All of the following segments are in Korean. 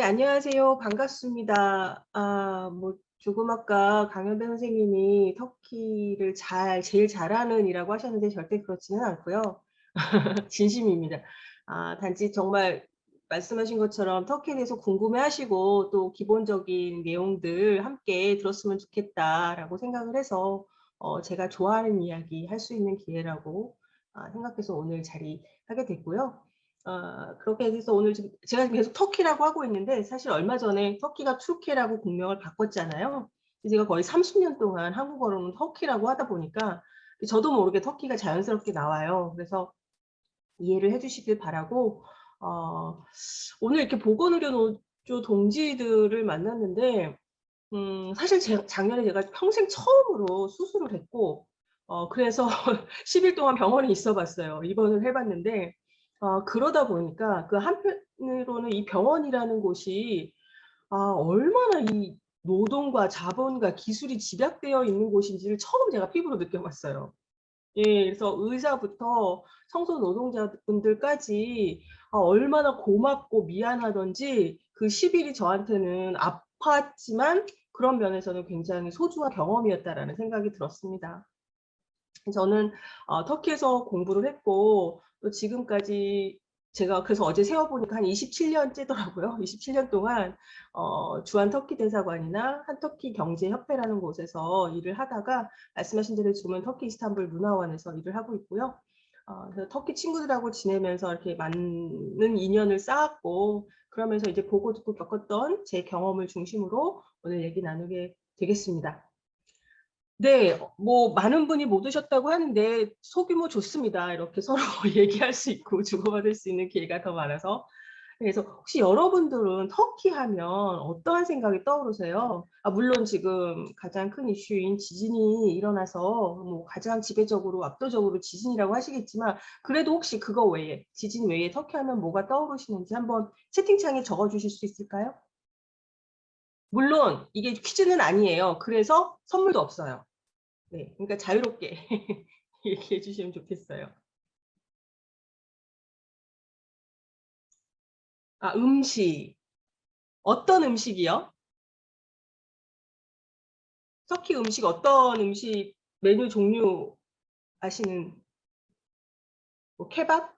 안녕하세요. 반갑습니다. 조금 아까 강연배 선생님이 터키를 제일 잘하는 이라고 하셨는데 절대 그렇지는 않고요. 진심입니다. 단지 정말 말씀하신 것처럼 터키에 대해서 궁금해하시고 또 기본적인 내용들 함께 들었으면 좋겠다라고 생각을 해서 제가 좋아하는 이야기 할 수 있는 기회라고 생각해서 오늘 자리하게 됐고요. 그렇게 해서 오늘 지금 제가 계속 터키라고 하고 있는데 사실 얼마 전에 터키가 튀르키예라고 국명을 바꿨잖아요. 제가 거의 30년 동안 한국어로는 터키라고 하다 보니까 저도 모르게 터키가 자연스럽게 나와요. 그래서 이해를 해 주시길 바라고 오늘 이렇게 보건의료노조 동지들을 만났는데 사실 작년에 제가 평생 처음으로 수술을 했고 그래서 10일 동안 병원에 있어 봤어요. 입원을 해 봤는데 그러다 보니까 그 한편으로는 이 병원이라는 곳이 얼마나 이 노동과 자본과 기술이 집약되어 있는 곳인지를 처음 제가 피부로 느껴봤어요. 예. 그래서 의사부터 청소 노동자분들까지 얼마나 고맙고 미안하던지 그 10 일이 저한테는 아팠지만 그런 면에서는 굉장히 소중한 경험이었다라는 생각이 들었습니다. 저는 터키에서 공부를 했고 또 지금까지 제가 그래서 어제 세어 보니까 한 27년째더라고요. 27년 동안 주한 터키 대사관이나 한터키 경제협회라는 곳에서 일을 하다가 말씀하신 대로 지금은 터키 이스탄불 문화원에서 일을 하고 있고요. 그래서 터키 친구들하고 지내면서 이렇게 많은 인연을 쌓았고 그러면서 이제 보고 듣고 겪었던 제 경험을 중심으로 오늘 얘기 나누게 되겠습니다. 네. 뭐 많은 분이 못 오셨다고 하는데 소규모 좋습니다. 이렇게 서로 얘기할 수 있고 주고받을 수 있는 기회가 더 많아서. 그래서 혹시 여러분들은 터키 하면 어떠한 생각이 떠오르세요? 물론 지금 가장 큰 이슈인 지진이 일어나서 뭐 가장 지배적으로 압도적으로 지진이라고 하시겠지만 그래도 혹시 그거 외에 지진 외에 터키 하면 뭐가 떠오르시는지 한번 채팅창에 적어 주실 수 있을까요? 물론 이게 퀴즈는 아니에요. 그래서 선물도 없어요. 네. 그러니까 자유롭게 얘기해 주시면 좋겠어요. 음식. 어떤 음식이요? 터키 음식 어떤 음식 메뉴 종류 아시는 뭐 케밥일까요?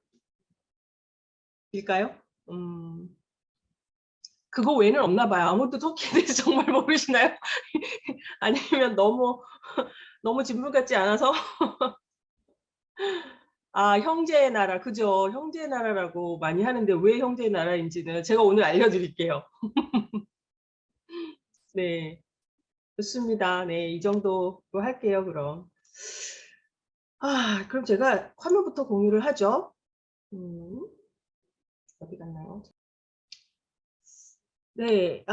음. 그거 외에는 없나 봐요. 아무도 터키에 대해서 정말 모르시나요? 아니면 너무 진물 같지 않아서? 형제의 나라. 그죠. 형제의 나라라고 많이 하는데 왜 형제의 나라인지는 제가 오늘 알려 드릴게요. 네. 좋습니다. 네. 이 정도로 할게요 그럼. 그럼 제가 화면부터 공유를 하죠. 음. 어디 갔나요? 네.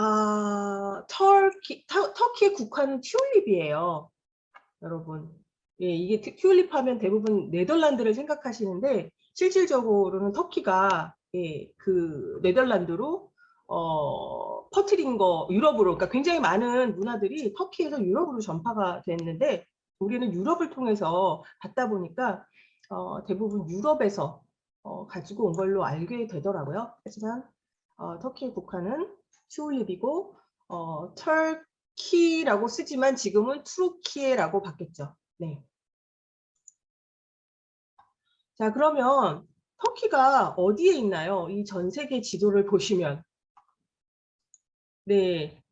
터키의 국화는 튤립이에요, 여러분. 예, 이게 튤립 하면 대부분 네덜란드를 생각하시는데 실질적으로는 터키가 그 네덜란드로 퍼뜨린 거 유럽으로 그러니까 굉장히 많은 문화들이 터키에서 유럽으로 전파가 됐는데 우리는 유럽을 통해서 받다 보니까 대부분 유럽에서 가지고 온 걸로 알게 되더라고요. 하지만 터키의 국화는 튤립이고 터키라고 쓰지만 지금은 투르키예라고 바뀌었죠. 네. 자, 그러면 터키가 어디에 있나요? 이 전 세계 지도를 보시면. 네.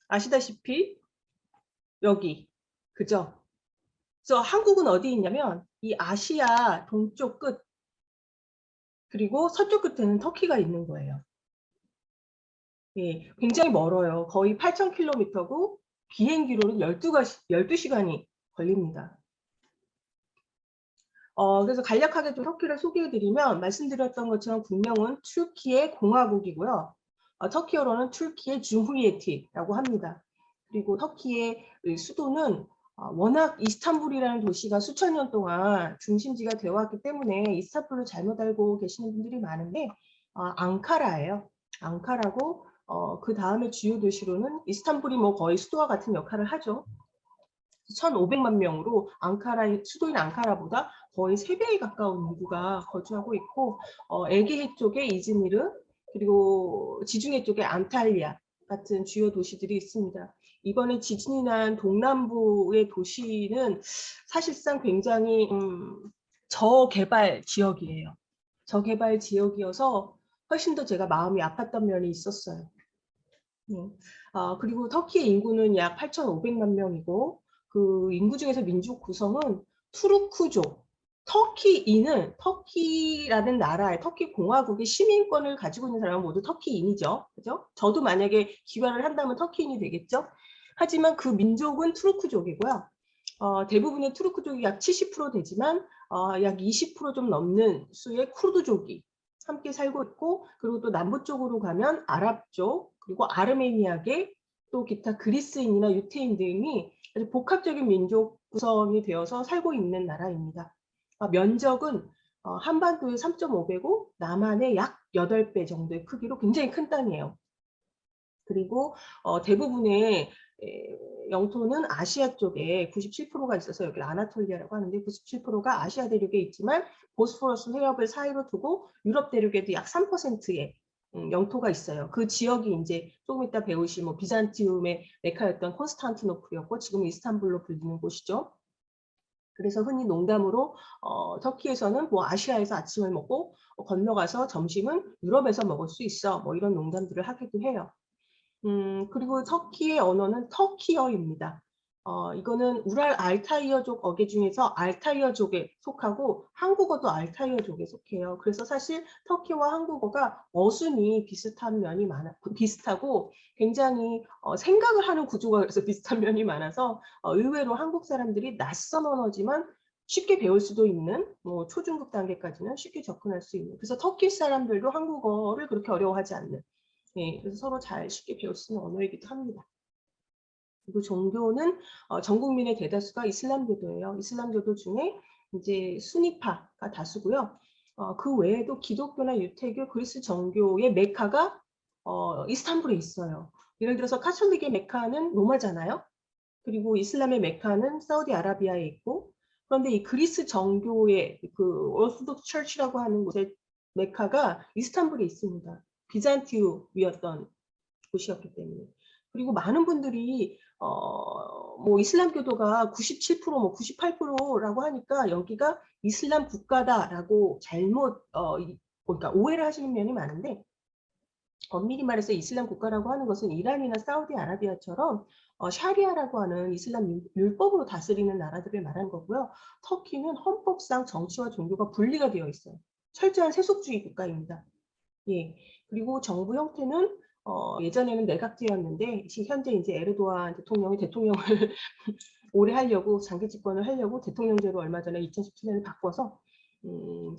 아시다시피 여기. 그죠? 그래서 한국은 어디 있냐면 이 아시아 동쪽 끝 그리고 서쪽 끝에는 터키가 있는 거예요. 예. 굉장히 멀어요. 거의 8,000km고 비행기로는 12시간이 걸립니다. 그래서 간략하게 좀 터키를 소개해 드리면 말씀드렸던 것처럼 국명은 튀르키예 공화국이고요. 터키어로는 튀르키예 cumhuriyeti라고 합니다. 그리고 터키의 수도는 워낙 이스탄불이라는 도시가 수천 년 동안 중심지가 되어 왔기 때문에 이스탄불을 잘못 알고 계시는 분들이 많은데 앙카라예요. 앙카라고 그다음에 주요 도시로는 이스탄불이 뭐 거의 수도와 같은 역할을 하죠. 1,500만 명으로 수도인 앙카라보다 거의 3배에 가까운 인구가 거주하고 있고 에게해 쪽에 이즈미르 그리고 지중해 쪽에 안탈리아 같은 주요 도시들이 있습니다. 이번에 지진이 난 동남부의 도시는 사실상 굉장히 저개발 지역이에요. 저개발 지역이어서 훨씬 더 제가 마음이 아팠던 면이 있었어요. 그리고 터키의 인구는 약 8,500만 명이고 그 인구 중에서 민족 구성은 투르크족, 터키인은 터키라는 나라의 터키 공화국의 시민권을 가지고 있는 사람은 모두 터키인이죠. 그죠? 저도 만약에 귀화를 한다면 터키인이 되겠죠. 하지만 그 민족은 투르크족이고요. 대부분의 투르크족이 약 70% 되지만 약 20% 좀 넘는 수의 쿠르드족이 함께 살고 있고, 그리고 또 남부 쪽으로 가면 아랍족, 그리고 아르메니아계, 또 기타 그리스인이나 유태인 등이 아주 복합적인 민족 구성이 되어서 살고 있는 나라입니다. 면적은 한반도의 3.5배고 남한의 약 8배 정도의 크기로 굉장히 큰 땅이에요. 그리고 대부분의 영토는 아시아 쪽에 97%가 있어서 여기 아나톨리아라고 하는데 97%가 아시아 대륙에 있지만 보스포러스 해협을 사이로 두고 유럽 대륙에도 약 3%의 영토가 있어요. 그 지역이 이제 조금 이따 배우실 뭐 비잔티움의 메카였던 콘스탄티노플이었고 지금 이스탄불로 불리는 곳이죠. 그래서 흔히 농담으로 터키에서는 뭐 아시아에서 아침을 먹고 건너가서 점심은 유럽에서 먹을 수 있어. 뭐 이런 농담들을 하기도 해요. 그리고 터키의 언어는 터키어입니다. 이거는 우랄 알타이어족 어계 중에서 알타이어족에 속하고 한국어도 알타이어족에 속해요. 그래서 사실 터키와 한국어가 어순이 비슷한 면이 비슷하고 굉장히 생각을 하는 구조가 그래서 비슷한 면이 많아서 의외로 한국 사람들이 낯선 언어지만 쉽게 배울 수도 있는 뭐 초중급 단계까지는 쉽게 접근할 수 있는, 그래서 터키 사람들도 한국어를 그렇게 어려워하지 않는, 그래서 서로 잘 쉽게 배울 수 있는 언어이기도 합니다. 그리고 종교는 전 국민의 대다수가 이슬람교도예요. 이슬람교도 중에 이제 수니파가 다수고요. 그 외에도 기독교나 유태교, 그리스 정교의 메카가 이스탄불에 있어요. 예를 들어서 카톨릭의 메카는 로마잖아요. 그리고 이슬람의 메카는 사우디아라비아에 있고, 그런데 이 그리스 정교의 그 오르토독스 처치라고 하는 곳의 메카가 이스탄불에 있습니다. 비잔티움이었던 곳이었기 때문에. 그리고 많은 분들이 뭐 이슬람교도가 97%, 뭐 98%라고 하니까 여기가 이슬람 국가다라고 잘못 그러니까 오해를 하시는 면이 많은데, 엄밀히 말해서 이슬람 국가라고 하는 것은 이란이나 사우디아라비아처럼 샤리아라고 하는 이슬람 율법으로 다스리는 나라들을 말한 거고요. 터키는 헌법상 정치와 종교가 분리가 되어 있어요. 철저한 세속주의 국가입니다. 예. 그리고 정부 형태는 예전에는 내각제였는데 현재 이제 에르도안 대통령이 대통령을 오래 하려고 장기 집권을 하려고 대통령제로 얼마 전에 2017년에 바꿔서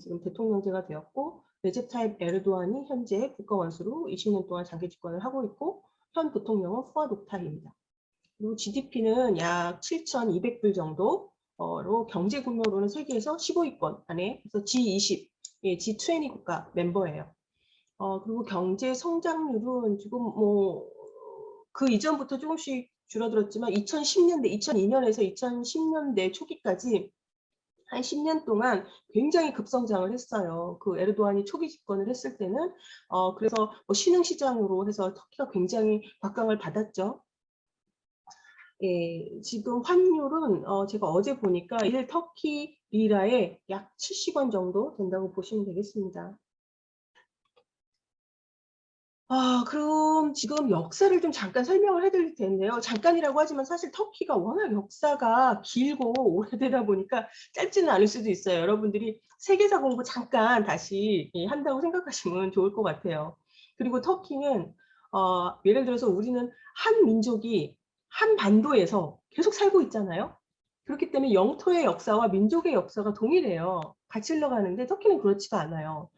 지금 대통령제가 되었고, 레제 타입 에르도안이 현재 국가원수로 20년 동안 장기 집권을 하고 있고, 현 대통령은 푸아드 옥타이입니다. 그리고 GDP는 약 7,200불 정도로 경제 규모로는 세계에서 15위권 안에, 그래서 G20, G20 국가 멤버예요. 그리고 경제 성장률은 지금 뭐 그 이전부터 조금씩 줄어들었지만 2010년대, 2002년에서 2010년대 초기까지 한 10년 동안 굉장히 급성장을 했어요. 그 에르도안이 초기 집권을 했을 때는 그래서 뭐 신흥시장으로 해서 터키가 굉장히 각광을 받았죠. 예, 지금 환율은 제가 어제 보니까 1 터키 리라에 약 70원 정도 된다고 보시면 되겠습니다. 그럼 지금 역사를 좀 잠깐 설명을 해드릴 텐데요. 잠깐이라고 하지만 사실 터키가 워낙 역사가 길고 오래되다 보니까 짧지는 않을 수도 있어요. 여러분들이 세계사 공부 잠깐 다시 한다고 생각하시면 좋을 것 같아요. 그리고 터키는 예를 들어서 우리는 한 민족이 한 반도에서 계속 살고 있잖아요. 그렇기 때문에 영토의 역사와 민족의 역사가 동일해요. 같이 흘러가는데 터키는 그렇지가 않아요.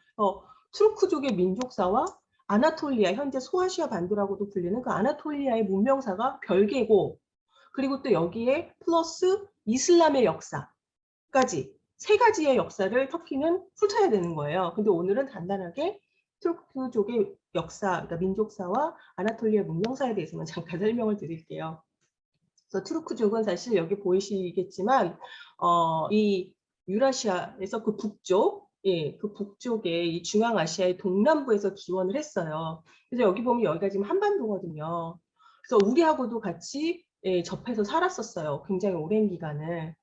투르크족의 민족사와 아나톨리아, 현재 소아시아 반도라고도 불리는 그 아나톨리아의 문명사가 별개고, 그리고 또 여기에 플러스 이슬람의 역사까지 세 가지의 역사를 터키는 훑어야 되는 거예요. 근데 오늘은 간단하게 투르크족의 역사, 그러니까 민족사와 아나톨리아 문명사에 대해서만 잠깐 설명을 드릴게요. 그래서 투르크족은 사실 여기 보이시겠지만 이 유라시아에서 그 북쪽, 예, 그 북쪽에 이 중앙아시아의 동남부에서 기원을 했어요. 그래서 여기 보면 여기가 지금 한반도거든요. 그래서 우리하고도 같이 예, 접해서 살았었어요. 굉장히 오랜 기간을.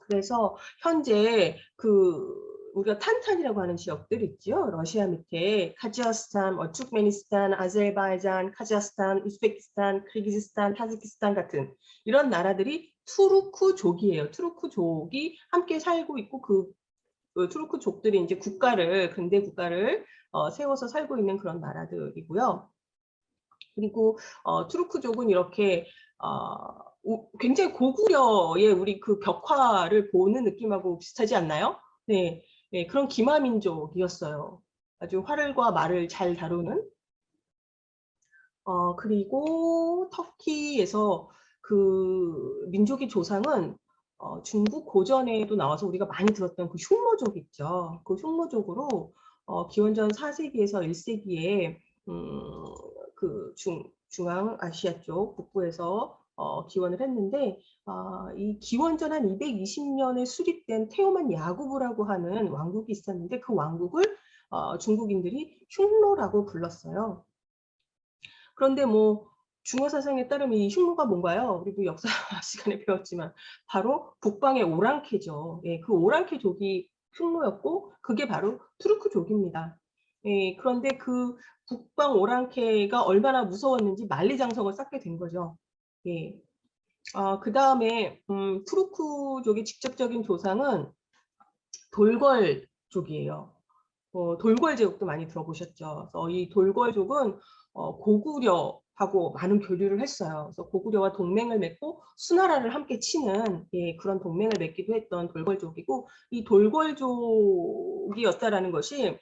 그래서 현재 그 우리가 탄탄이라고 하는 지역들 있죠. 러시아 밑에 카자흐스탄, 투르크메니스탄, 아제르바이잔, 카자흐스탄, 우즈베키스탄, 키르기즈스탄, 타지키스탄 같은 이런 나라들이 투르크족이에요. 투르크족이 함께 살고 있고 그 투르크족들이 이제 국가를 근대 국가를 세워서 살고 있는 그런 나라들이고요. 그리고 투르크족은 이렇게 굉장히 고구려의 우리 그 벽화를 보는 느낌하고 비슷하지 않나요? 네, 네, 그런 기마민족이었어요. 아주 활과 말을 잘 다루는. 그리고 터키에서 그 민족의 조상은 중국 고전에도 나와서 우리가 많이 들었던 그 흉노족 있죠. 그 흉노족으로 기원전 4세기에서 1세기에 그 중앙아시아 쪽 북부에서 기원을 했는데 이 기원전 한 220년에 수립된 테오만 야구부라고 하는 왕국이 있었는데 그 왕국을 중국인들이 흉노라고 불렀어요. 그런데 뭐 중어 사상에 따르면 이 흉노가 뭔가요? 그리고 역사 시간에 배웠지만 바로 북방의 오랑캐죠. 예, 그 오랑캐족이 흉노였고 그게 바로 투르크족입니다. 예, 그런데 그 북방 오랑캐가 얼마나 무서웠는지 만리장성을 쌓게 된 거죠. 예. 그 다음에 투르크족의 직접적인 조상은 돌궐족이에요. 돌궐 제국도 많이 들어보셨죠. 그래서 이 돌궐족은 고구려하고 많은 교류를 했어요. 그래서 고구려와 동맹을 맺고 수나라를 함께 치는 예, 그런 동맹을 맺기도 했던 돌궐족이고 이 돌궐족이었다라는 것이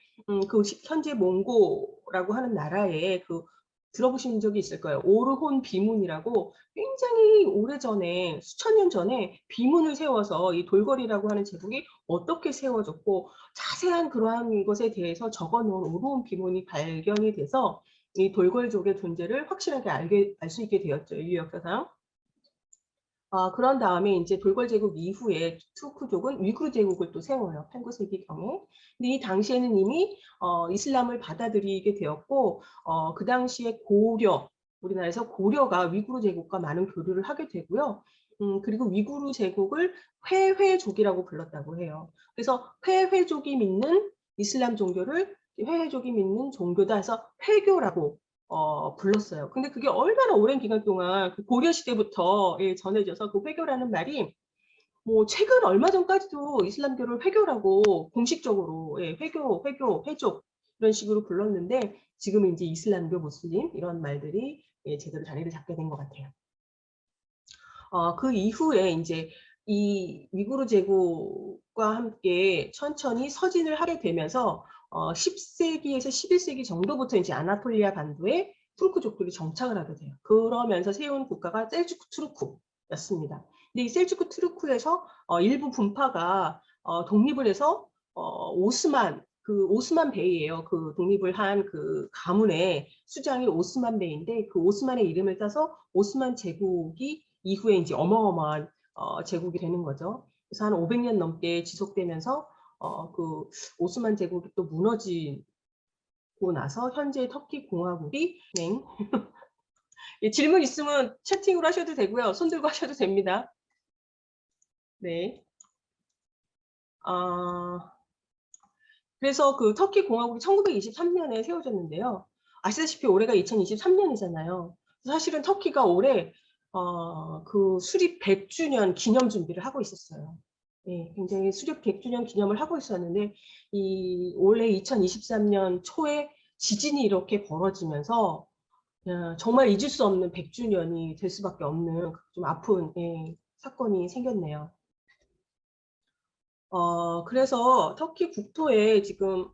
그 현재 몽고라고 하는 나라에 그 들어보신 적이 있을 거예요. 오르혼 비문이라고 굉장히 오래전에 수천 년 전에 비문을 세워서 이 돌궐이라고 하는 제국이 어떻게 세워졌고 자세한 그러한 것에 대해서 적어놓은 오르온 비문이 발견이 돼서 이 돌궐족의 존재를 확실하게 알 수 있게 되었죠. 인류 역사상. 그런 다음에 이제 돌궐 제국 이후에 투르크족은 위구르 제국을 또 세워요. 8,9세기경에. 근데 이 당시에는 이미 이슬람을 받아들이게 되었고 그 당시에 고려, 우리나라에서 고려가 위구르 제국과 많은 교류를 하게 되고요. 그리고 위구르 제국을 회회족이라고 불렀다고 해요. 그래서 회회족이 믿는 이슬람 종교를 회회족이 믿는 종교다 해서 회교라고 불렀어요. 근데 그게 얼마나 오랜 기간 동안 그 고려 시대부터 예, 전해져서 그 회교라는 말이 뭐 최근 얼마 전까지도 이슬람교를 회교라고 공식적으로 예, 회교, 회족 이런 식으로 불렀는데 지금은 이제 이슬람교, 무슬림 이런 말들이 예, 제대로 자리를 잡게 된 것 같아요. 그 이후에 이제 이 위구르 제국과 함께 천천히 서진을 하게 되면서 10세기에서 11세기 정도부터 이제 아나톨리아 반도에 투르크족들이 정착을 하게 돼요. 그러면서 세운 국가가 셀주크 투르크였습니다. 근데 이 셀주크 투르크에서 일부 분파가 독립을 해서 오스만 그 오스만 베이예요. 그 독립을 한 그 가문의 수장이 오스만 베이인데 그 오스만의 이름을 따서 오스만 제국이 이후에 이제 어마어마한 제국이 되는 거죠. 그래서 한 500년 넘게 지속되면서 그 오스만 제국이 또 무너지고 나서 현재 터키 공화국이 네. 예, 질문 있으면 채팅으로 하셔도 되고요. 손 들고 하셔도 됩니다. 네. 그래서 그 터키 공화국이 1923년에 세워졌는데요. 아시다시피 올해가 2023년이잖아요. 사실은 터키가 올해 그 수립 100주년 기념 준비를 하고 있었어요. 예, 굉장히 수립 100주년 기념을 하고 있었는데 이 올해 2023년 초에 지진이 이렇게 벌어지면서 정말 잊을 수 없는 100주년이 될 수밖에 없는 좀 아픈 예, 사건이 생겼네요. 그래서 터키 국토에 지금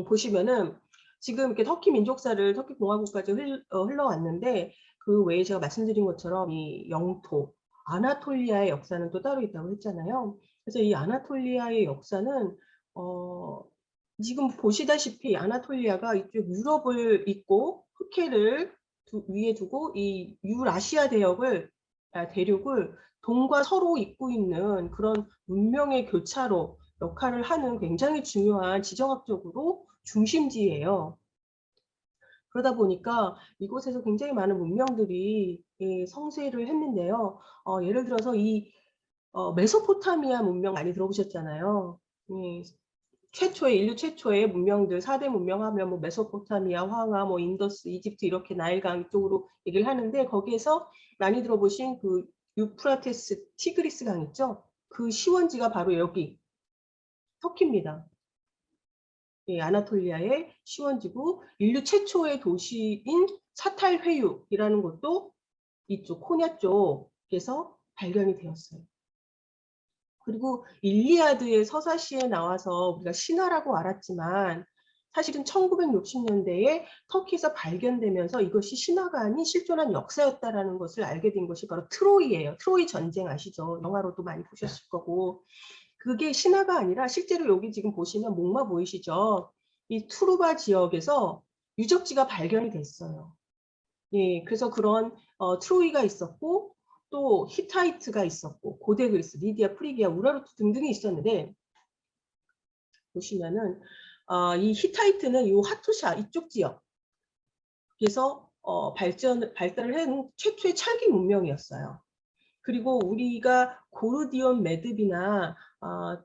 보시면은 지금 이렇게 터키 민족사를 터키 공화국까지 흘러왔는데 그 외에 제가 말씀드린 것처럼 이 영토 아나톨리아의 역사는 또 따로 있다고 했잖아요. 그래서 이 아나톨리아의 역사는 지금 보시다시피 아나톨리아가 이쪽 유럽을 잇고 흑해를 위에 두고 이 유라시아 대역을 대륙을 동과 서로 잇고 있는 그런 문명의 교차로 역할을 하는 굉장히 중요한 지정학적으로 중심지예요. 그러다 보니까 이곳에서 굉장히 많은 문명들이 성세를 했는데요. 예를 들어서 이 메소포타미아 문명 많이 들어보셨잖아요. 인류 최초의 문명들 4대 문명 하면 뭐 메소포타미아, 황하, 뭐 인더스, 이집트 이렇게 나일강 쪽으로 얘기를 하는데 거기에서 많이 들어보신 그 유프라테스 티그리스 강 있죠? 그 시원지가 바로 여기 터키입니다. 아나톨리아의 시원지고 인류 최초의 도시인 사탈회유이라는 곳도 이쪽 코냐 쪽에서 발견이 되었어요. 그리고 일리아드의 서사시에 나와서 우리가 신화라고 알았지만 사실은 1960년대에 터키에서 발견되면서 이것이 신화가 아닌 실존한 역사였다라는 것을 알게 된 것이 바로 트로이예요. 트로이 전쟁 아시죠? 영화로도 많이 보셨을 거고. 그게 신화가 아니라 실제로 여기 지금 보시면 목마 보이시죠? 이 투르바 지역에서 유적지가 발견이 됐어요. 예, 그래서 그런 트로이가 있었고 또 히타이트가 있었고 고대 그리스, 리디아, 프리기아, 우라르트 등등이 있었는데 보시면은 이 히타이트는 이 하토샤 이쪽 지역에서 발달을 한 최초의 찰기 문명이었어요. 그리고 우리가 고르디온 매듭이나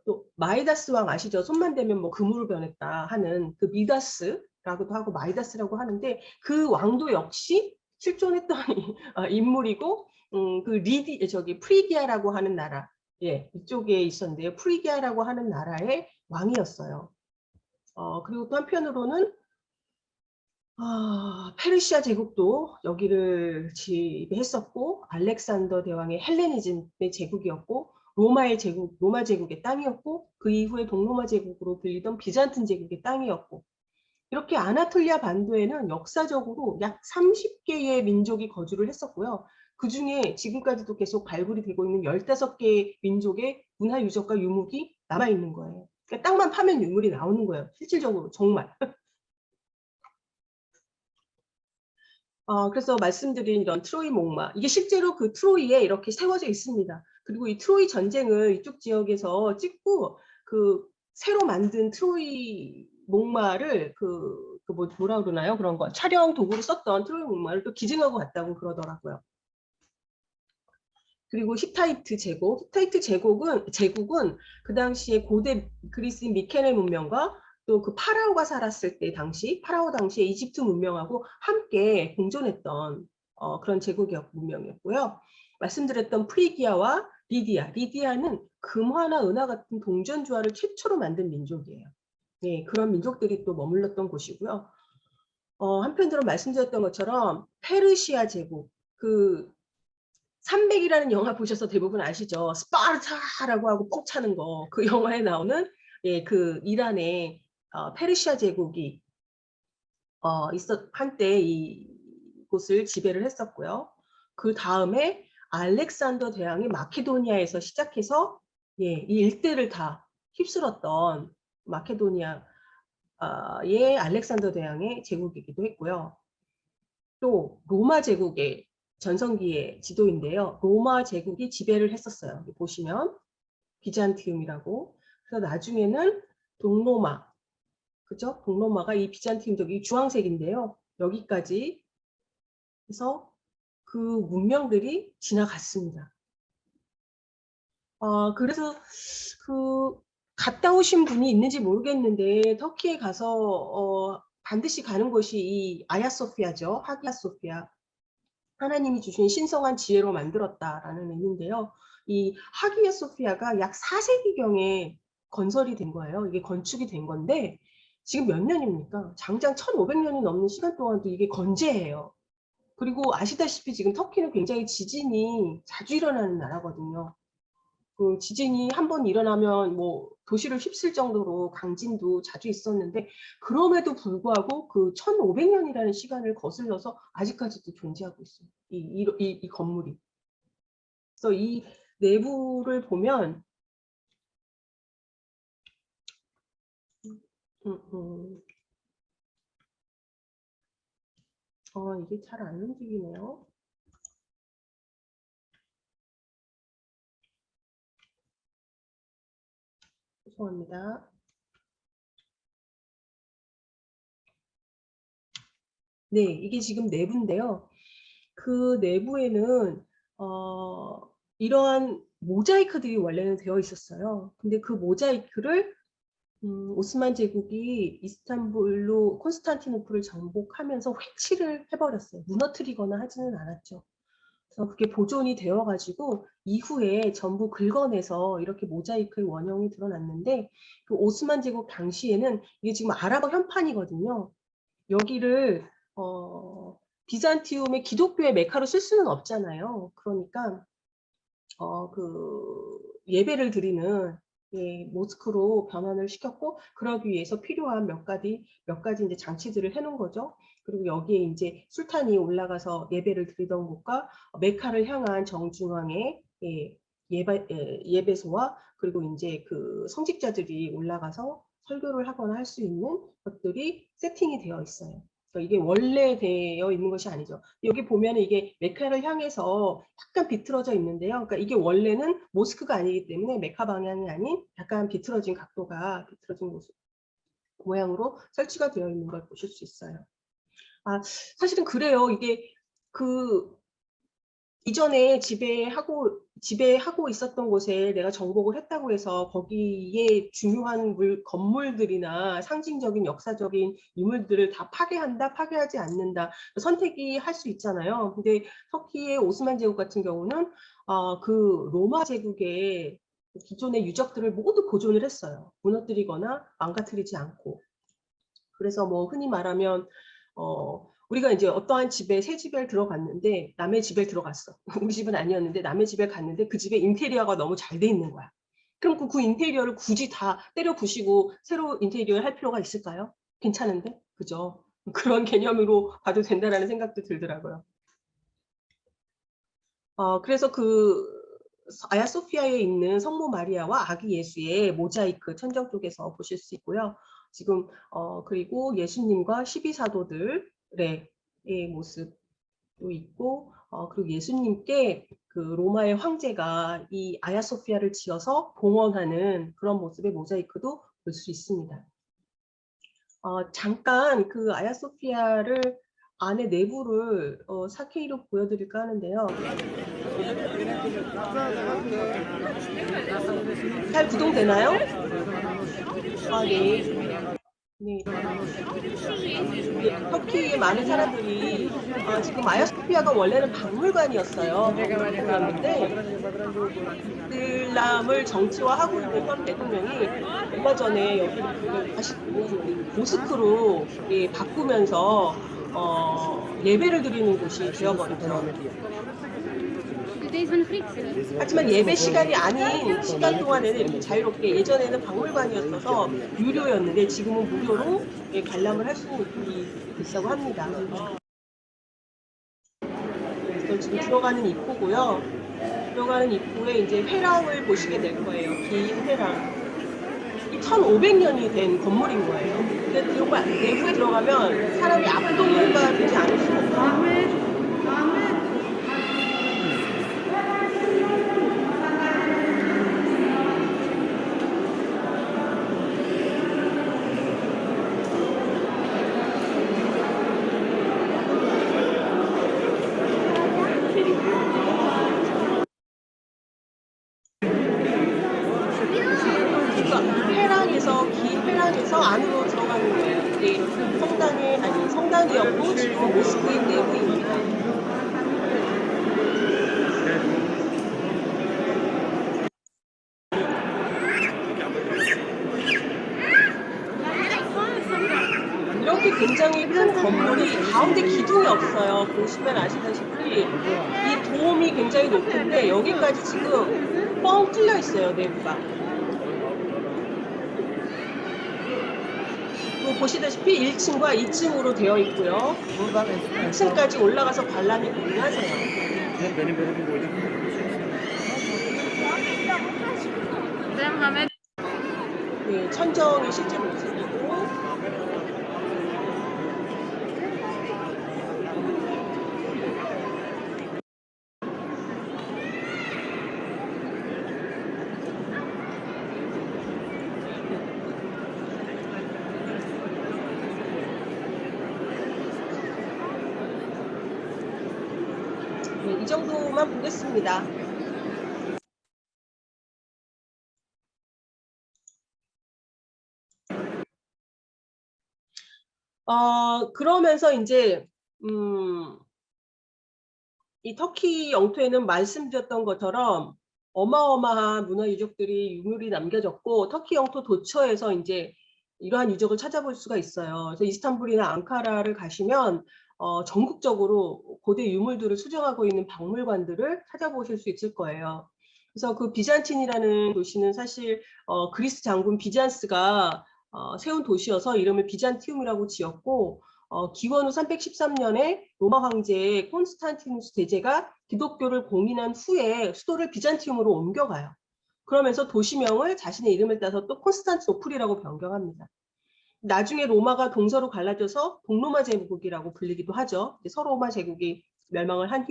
또 마이다스 왕 아시죠? 손만 대면 뭐 금으로 변했다 하는 그 미다스라고도 하고 마이다스라고 하는데 그 왕도 역시 실존했던 인물이고 그 프리기아라고 하는 나라 이쪽에 있었는데요. 프리기아라고 하는 나라의 왕이었어요. 그리고 또 한편으로는 페르시아 제국도 여기를 지배했었고 알렉산더 대왕의 헬레니즘의 제국이었고 로마 제국의 땅이었고 그 이후에 동로마 제국으로 불리던 비잔틴 제국의 땅이었고 이렇게 아나톨리아 반도에는 역사적으로 약 30개의 민족이 거주를 했었고요. 그 중에 지금까지도 계속 발굴이 되고 있는 15개의 민족의 문화 유적과 유물이 남아있는 거예요. 그러니까 땅만 파면 유물이 나오는 거예요. 실질적으로 정말. 그래서 말씀드린 이런 트로이 목마 이게 실제로 그 트로이에 이렇게 세워져 있습니다. 그리고 이 트로이 전쟁을 이쪽 지역에서 찍고 그 새로 만든 트로이 목마를 뭐라 그러나요? 그런 거 촬영 도구로 썼던 트로이 목마를 또 기증하고 갔다고 그러더라고요. 그리고 히타이트 제국은 그 당시에 고대 그리스인 미케네 문명과 또 그 파라오가 살았을 때 파라오 당시에 이집트 문명하고 함께 공존했던 그런 문명이었고요. 말씀드렸던 프리기아와 리디아는 금화나 은하 같은 동전주화를 최초로 만든 민족이에요. 네, 그런 민족들이 또 머물렀던 곳이고요. 한편으로 말씀드렸던 것처럼 페르시아 제국, 300이라는 영화 보셔서 대부분 아시죠? 스파르타라고 하고 뻥 차는 거. 그 영화에 나오는 그 이란의 페르시아 제국이 한때 이곳을 지배를 했었고요. 그 다음에 알렉산더 대왕이 마케도니아에서 시작해서 이 일대를 다 휩쓸었던 마케도니아의 알렉산더 대왕의 제국이기도 했고요. 또 로마 제국의 전성기의 지도인데요. 로마 제국이 지배를 했었어요. 보시면 비잔티움이라고. 그래서 나중에는 동로마, 그죠? 동로마가 이 비잔티움적이 주황색인데요. 여기까지 해서 그 문명들이 지나갔습니다. 그래서 갔다 오신 분이 있는지 모르겠는데 터키에 가서 반드시 가는 곳이 이 아야소피아죠. 하기야 소피아. 하나님이 주신 신성한 지혜로 만들었다라는 의미인데요. 이 하기야 소피아가 약 4세기경에 건설이 된 거예요. 이게 건축이 된 건데 지금 몇 년입니까? 장장 1500년이 넘는 시간 동안도 이게 건재해요. 그리고 아시다시피 지금 터키는 굉장히 지진이 자주 일어나는 나라거든요. 그 지진이 한 번 일어나면 뭐 도시를 휩쓸 정도로 강진도 자주 있었는데 그럼에도 불구하고 그 1500년이라는 시간을 거슬러서 아직까지도 존재하고 있어요. 이 건물이. 그래서 이 내부를 보면 이게 잘 안 움직이네요. 죄송합니다. 네, 이게 지금 내부인데요. 그 내부에는 이러한 모자이크들이 원래는 되어 있었어요. 근데 그 모자이크를 오스만 제국이 이스탄불로 콘스탄티노플을 정복하면서 훼치를 해버렸어요. 무너뜨리거나 하지는 않았죠. 그래서 그게 보존이 되어가지고 이후에 전부 긁어내서 이렇게 모자이크의 원형이 드러났는데, 그 오스만 제국 당시에는 이게 지금 아랍어 현판이거든요. 여기를 비잔티움의 기독교의 메카로 쓸 수는 없잖아요. 그러니까 그 예배를 드리는 모스크로 변환을 시켰고, 그러기 위해서 필요한 몇 가지 이제 장치들을 해놓은 거죠. 그리고 여기에 이제 술탄이 올라가서 예배를 드리던 곳과 메카를 향한 정중앙의 예배소와, 그리고 이제 그 성직자들이 올라가서 설교를 하거나 할 수 있는 것들이 세팅이 되어 있어요. 이게 원래 되어 있는 것이 아니죠. 여기 보면 이게 메카를 향해서 약간 비틀어져 있는데요. 그러니까 이게 원래는 모스크가 아니기 때문에 메카 방향이 아닌 약간 비틀어진 각도가 비틀어진 모양으로 설치가 되어 있는 걸 보실 수 있어요. 사실은 그래요. 이게 그 이전에 지배하고 있었던 곳에 내가 정복을 했다고 해서 거기에 중요한 건물들이나 상징적인 역사적인 인물들을 다 파괴한다, 파괴하지 않는다, 선택이 할 수 있잖아요. 근데 터키의 오스만 제국 같은 경우는 그 로마 제국의 기존의 유적들을 모두 보존을 했어요. 무너뜨리거나 망가뜨리지 않고. 그래서 뭐 흔히 말하면 우리가 이제 어떠한 집에 새 집에 들어갔는데, 남의 집에 들어갔어. 우리 집은 아니었는데 남의 집에 갔는데 그 집의 인테리어가 너무 잘 돼 있는 거야. 그럼 그 인테리어를 굳이 다 때려 부시고 새로 인테리어를 할 필요가 있을까요? 괜찮은데? 그죠? 그런 개념으로 봐도 된다라는 생각도 들더라고요. 그래서 그 아야소피아에 있는 성모 마리아와 아기 예수의 모자이크 천정 쪽에서 보실 수 있고요. 지금 그리고 예수님과 12사도들의 모습도 있고, 그리고 예수님께 그 로마의 황제가 이 아야소피아를 지어서 봉헌하는 그런 모습의 모자이크도 볼 수 있습니다. 잠깐 그 아야소피아를 안에 내부를 4K로 보여드릴까 하는데요. 잘 구동되나요? 네. 네. 터키의 많은 사람들이 지금 아야소피아가 원래는 박물관이었어요. 박물관이었는데 이슬람을 정치화하고 있는 현 대통령이 얼마 전에 여기를 다시 모스크로 바꾸면서 예배를 드리는 곳이 되어버렸죠. 하지만 예배 시간이 아닌 시간 동안에는 이렇게 자유롭게, 예전에는 박물관이었어서 유료였는데 지금은 무료로 관람을 할 수 있다고 합니다. 그래서 지금 들어가는 입구고요. 들어가는 입구에 이제 회랑을 보시게 될 거예요. 긴 회랑. 1500년이 된 건물인 거예요. 근데 내부에 들어가면 사람이 압도가 되지 않을 수가 없어요. 긴 회랑에서 안으로 들어가는 거예요. 이게 성당이었고 지금 모스크의 내부입니다. 이렇게 굉장히 큰 건물이 가운데 기둥이 없어요. 보시면 아시다시피 이 도움이 굉장히 높은데 여기까지 지금 뻥 뚫려 있어요, 내부가. 보시다시피 1층과 2층으로 되어 있고요. 2층까지 올라가서 관람이 가능하세요. 네, 천정이 실제 모습이고, 네, 이 정도만 보겠습니다. 그러면서 이제 이 터키 영토에는 말씀드렸던 것처럼 어마어마한 문화 유적들이 유물이 남겨졌고, 터키 영토 도처에서 이제 이러한 유적을 찾아볼 수가 있어요. 그래서 이스탄불이나 앙카라를 가시면 전국적으로 고대 유물들을 수정하고 있는 박물관들을 찾아보실 수 있을 거예요. 그래서 그 비잔틴이라는 도시는 사실 그리스 장군 비잔스가 세운 도시여서 이름을 비잔티움이라고 지었고, 기원 후 313년에 로마 황제 콘스탄티누스 대제가 기독교를 공인한 후에 수도를 비잔티움으로 옮겨가요. 그러면서 도시명을 자신의 이름을 따서 또 콘스탄티노플이라고 변경합니다. 나중에 로마가 동서로 갈라져서 동로마 제국이라고 불리기도 하죠. 서로마 제국이 멸망을 한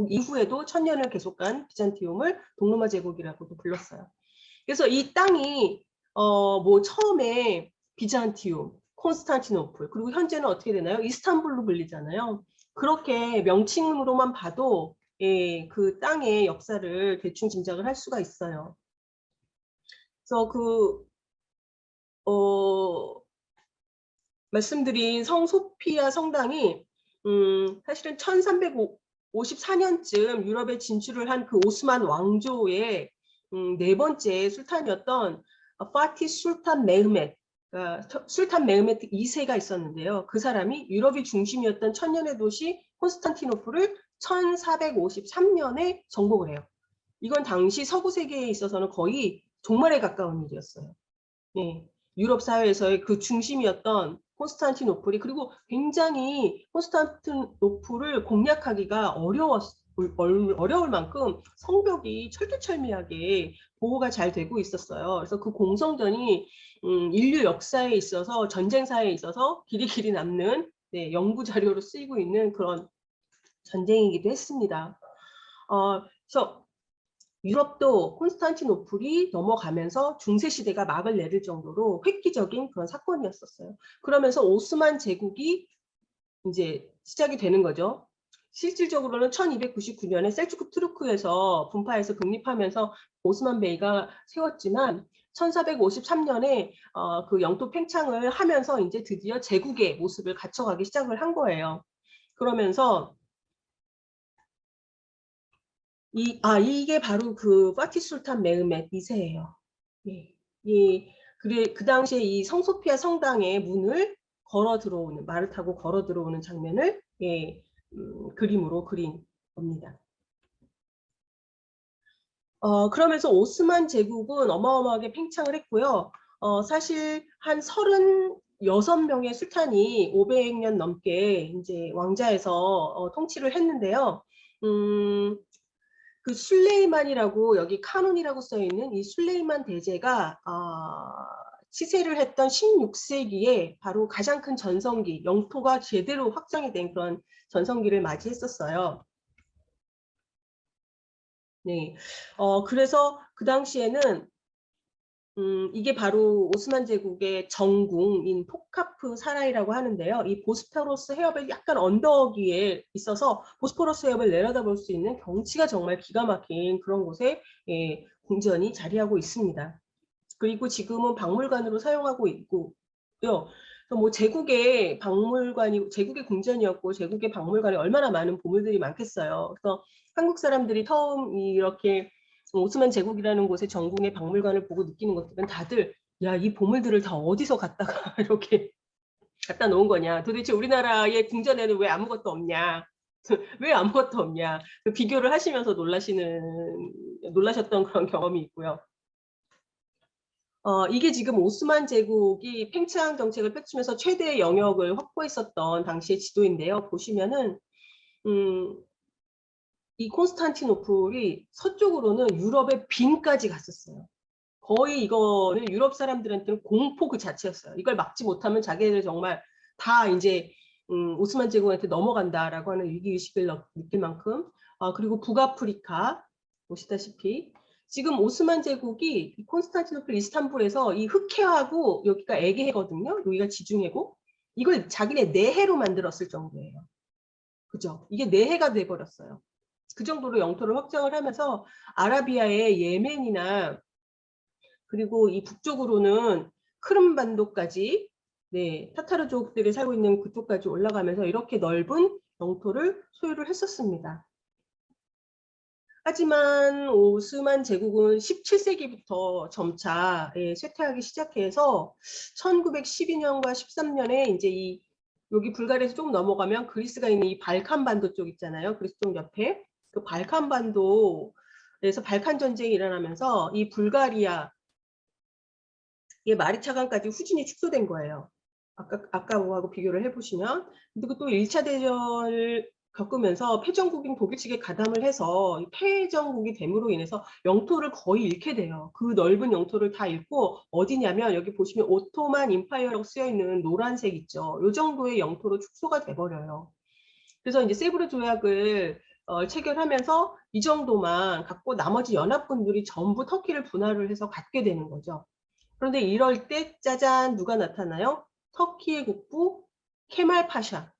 이후에도 1000년을 계속 간 비잔티움을 동로마 제국이라고도 불렀어요. 그래서 이 땅이 뭐 처음에 비잔티움, 콘스탄티노플, 그리고 현재는 어떻게 되나요? 이스탄불로 불리잖아요. 그렇게 명칭으로만 봐도 예, 그 땅의 역사를 대충 짐작을 할 수가 있어요. 그래서 말씀드린 성소피아 성당이 사실은 1354년쯤 유럽에 진출을 한 그 오스만 왕조의 네 번째 술탄이었던 파티 술탄 메흐메트, 술탄 메흐메트 2세가 있었는데요. 그 사람이 유럽이 중심이었던 천년의 도시 콘스탄티노플을 1453년에 정복을 해요. 이건 당시 서구 세계에 있어서는 거의 종말에 가까운 일이었어요. 네, 유럽 사회에서의 그 중심이었던 콘스탄티노플이, 그리고 굉장히 콘스탄티노플을 공략하기가 어려울 만큼 성벽이 철두철미하게 보호가 잘 되고 있었어요. 그래서 그 공성전이 인류 역사에 있어서, 전쟁사에 있어서 길이길이 남는 연구 자료로 쓰이고 있는 그런 전쟁이기도 했습니다. 그래서 유럽도 콘스탄티노플이 넘어가면서 중세시대가 막을 내릴 정도로 획기적인 그런 사건이었었어요. 그러면서 오스만 제국이 이제 시작이 되는 거죠. 실질적으로는 1299년에 셀주크 투르크에서 분파해서 독립하면서 오스만 베이가 세웠지만 1453년에 그 영토 팽창을 하면서 이제 드디어 제국의 모습을 갖춰가기 시작을 한 거예요. 그러면서 이게 바로 그 파티 술탄 메흐메트 2세예요. 예. 그 당시에 이 성소피아 성당의 문을 걸어 들어오는, 말을 타고 걸어 들어오는 장면을 그림으로 그린 겁니다. 그러면서 오스만 제국은 어마어마하게 팽창을 했고요. 사실 한 36명의 술탄이 500년 넘게 이제 왕자에서 통치를 했는데요. 그 술레이만이라고, 여기 카논이라고 써 있는 이 술레이만 대제가 치세를 했던 16세기에 바로 가장 큰 전성기, 영토가 제대로 확장이 된 그런 전성기를 맞이했었어요. 네, 그래서 그 당시에는 이게 바로 오스만 제국의 정궁인 토카프 사라이라고 하는데요. 이 보스포러스 해협의 약간 언덕 위에 있어서 보스포러스 해협을 내려다볼 수 있는 경치가 정말 기가 막힌 그런 곳에 궁전이 자리하고 있습니다. 그리고 지금은 박물관으로 사용하고 있고요. 뭐 제국의 궁전이었고 제국의 박물관에 얼마나 많은 보물들이 많겠어요. 그래서 한국 사람들이 처음 이렇게 오스만 제국이라는 곳의 정궁의 박물관을 보고 느끼는 것들은 다들 야, 이 보물들을 다 어디서 갖다가 이렇게 갖다 놓은 거냐. 도대체 우리나라의 궁전에는 왜 아무것도 없냐. 왜 아무것도 없냐. 비교를 하시면서 놀라셨던 그런 경험이 있고요. 이게 지금 오스만 제국이 팽창 정책을 펼치면서 최대의 영역을 확보했었던 당시의 지도인데요. 보시면은 이 콘스탄티노플이 서쪽으로는 유럽의 빈까지 갔었어요. 거의 이거는 유럽 사람들한테는 공포 그 자체였어요. 이걸 막지 못하면 자기들 정말 다 이제 오스만 제국한테 넘어간다라고 하는 위기의식을 느낄 만큼. 그리고 북아프리카 보시다시피 지금 오스만 제국이 콘스탄티노플 이스탄불에서 이 흑해하고 여기가 에게해거든요. 여기가 지중해고 이걸 자기네 내해로 만들었을 정도예요. 그죠? 이게 내해가 돼버렸어요. 그 정도로 영토를 확장을 하면서 아라비아의 예멘이나 그리고 이 북쪽으로는 크림반도까지 네, 타타르족들이 살고 있는 그쪽까지 올라가면서 이렇게 넓은 영토를 소유를 했었습니다. 하지만 오스만 제국은 17세기부터 점차 쇠퇴하기 시작해서 1912년과 13년에 이제 이 여기 불가리아에서 조금 넘어가면 그리스가 있는 이 발칸반도 쪽 있잖아요. 그리스 쪽 옆에 그 발칸반도에서 발칸 전쟁이 일어나면서 이 불가리아의 마리차강까지 후진이 축소된 거예요. 아까 뭐하고 비교를 해보시면. 그리고 또 1차 대전을 겪으면서 패전국인 독일 측에 가담을 해서 패전국이 됨으로 인해서 영토를 거의 잃게 돼요. 그 넓은 영토를 다 잃고 어디냐면 여기 보시면 오토만 임파이어라고 쓰여있는 노란색 있죠. 이 정도의 영토로 축소가 돼버려요. 그래서 이제 세브르 조약을 체결하면서 이 정도만 갖고 나머지 연합군들이 전부 터키를 분할을 해서 갖게 되는 거죠. 그런데 이럴 때 짜잔 누가 나타나요? 터키의 국부 케말 파샤.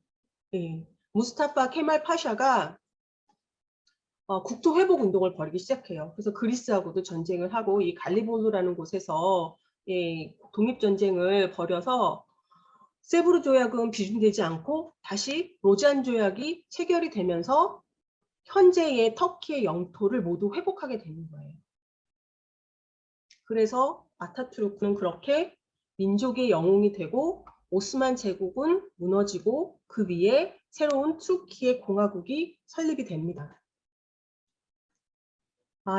예. 무스타파 케말 파샤가 국토 회복 운동을 벌이기 시작해요. 그래서 그리스하고도 전쟁을 하고 이 갈리보노라는 곳에서 독립 전쟁을 벌여서 세브르 조약은 비준되지 않고 다시 로잔 조약이 체결이 되면서 현재의 터키의 영토를 모두 회복하게 되는 거예요. 그래서 아타투르크는 그렇게 민족의 영웅이 되고 오스만 제국은 무너지고 그 위에 새로운 투르키의 공화국이 설립이 됩니다.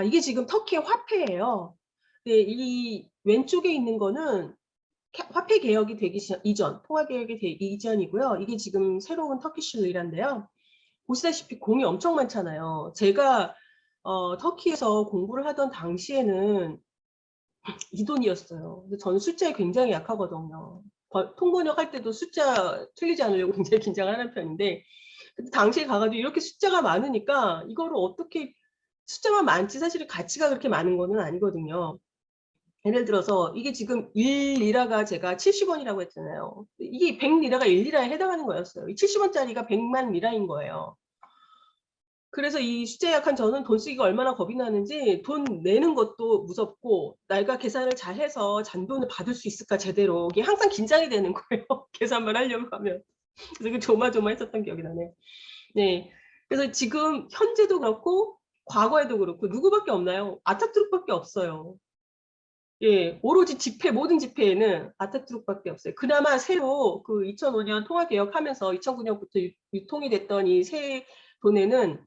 이게 지금 터키의 화폐예요. 네, 이 왼쪽에 있는 거는 화폐 개혁이 되기 이전, 통화 개혁이 되기 이전이고요. 이게 지금 새로운 터키시 리라인데요. 보시다시피 공이 엄청 많잖아요. 제가 터키에서 공부를 하던 당시에는 이 돈이었어요. 근데 저는 숫자에 굉장히 약하거든요. 통번역 할 때도 숫자 틀리지 않으려고 굉장히 긴장을 하는 편인데 근데 당시에 가가지고 이렇게 숫자가 많으니까 이거를 어떻게 숫자만 많지 사실은 가치가 그렇게 많은 거는 아니거든요. 예를 들어서 이게 지금 1리라가 제가 70원이라고 했잖아요. 이게 100리라가 1리라에 해당하는 거였어요. 70원짜리가 100만 리라인 거예요. 그래서 이 숫자에 약한 저는 돈 쓰기가 얼마나 겁이 나는지 돈 내는 것도 무섭고 내가 계산을 잘해서 잔돈을 받을 수 있을까 제대로 이게 항상 긴장이 되는 거예요. 계산만 하려고 하면. 그래서 조마조마했었던 기억이 나네요. 네, 그래서 지금 현재도 그렇고 과거에도 그렇고 누구밖에 없나요? 아타투르크밖에 없어요. 예, 오로지 지폐, 모든 지폐에는 아타투르크밖에 없어요. 그나마 새로 그 2005년 통화개혁하면서 2009년부터 유통이 됐던 이 새 돈에는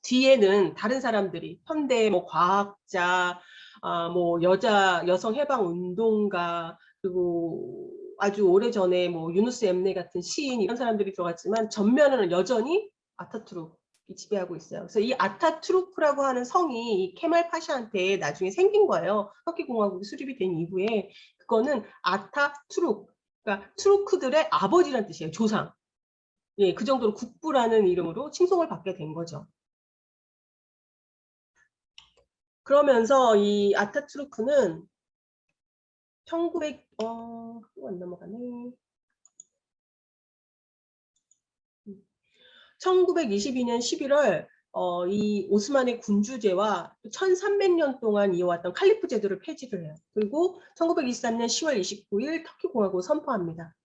뒤에는 다른 사람들이 현대 뭐 과학자, 뭐 여성 해방 운동가 그리고 아주 오래전에 뭐 유누스 엠네 같은 시인 이런 사람들이 들어갔지만 전면에는 여전히 아타투르크가 지배하고 있어요. 그래서 이 아타투르크라고 하는 성이 이 케말 파샤한테 나중에 생긴 거예요. 터키 공화국이 수립이 된 이후에 그거는 아타투르크, 그러니까 투르크들의 아버지란 뜻이에요. 조상. 예, 그 정도로 국부라는 이름으로 칭송을 받게 된 거죠. 그러면서 이 아타투르크는 1900안 넘어가네. 1922년 11월 이 오스만의 군주제와 1300년 동안 이어왔던 칼리프 제도를 폐지를 해요. 그리고 1923년 10월 29일 터키 공화국을 선포합니다.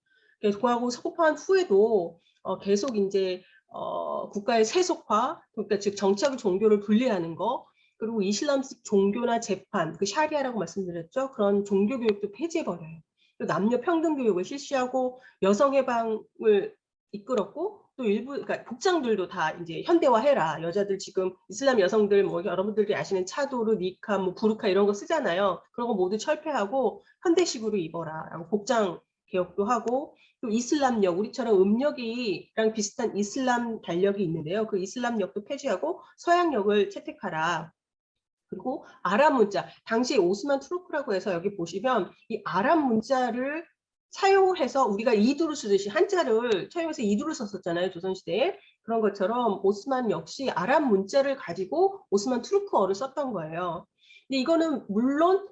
그래서 공화국 선포한 후에도 계속 이제 국가의 세속화, 그러니까 즉 정치하고 종교를 분리하는 거, 그리고 이슬람식 종교나 재판, 그 샤리아라고 말씀드렸죠. 그런 종교 교육도 폐지해버려요. 남녀 평등 교육을 실시하고 여성 해방을 이끌었고 또 일부 그러니까 복장들도 다 이제 현대화해라. 여자들 지금 이슬람 여성들 뭐 여러분들이 아시는 차도르, 니카, 뭐 부르카 이런 거 쓰잖아요. 그런 거 모두 철폐하고 현대식으로 입어라라고 복장 개혁도 하고 또 이슬람역 우리처럼 음력이랑 비슷한 이슬람 달력이 있는데요. 그 이슬람역도 폐지하고 서양역을 채택하라. 그리고 아랍 문자, 당시 오스만 투르크라고 해서 여기 보시면 이 아랍 문자를 사용해서 우리가 이두를 쓰듯이 한자를 사용해서 이두를 썼었잖아요. 조선시대에. 그런 것처럼 오스만 역시 아랍 문자를 가지고 오스만 투르크어를 썼던 거예요. 근데 이거는 물론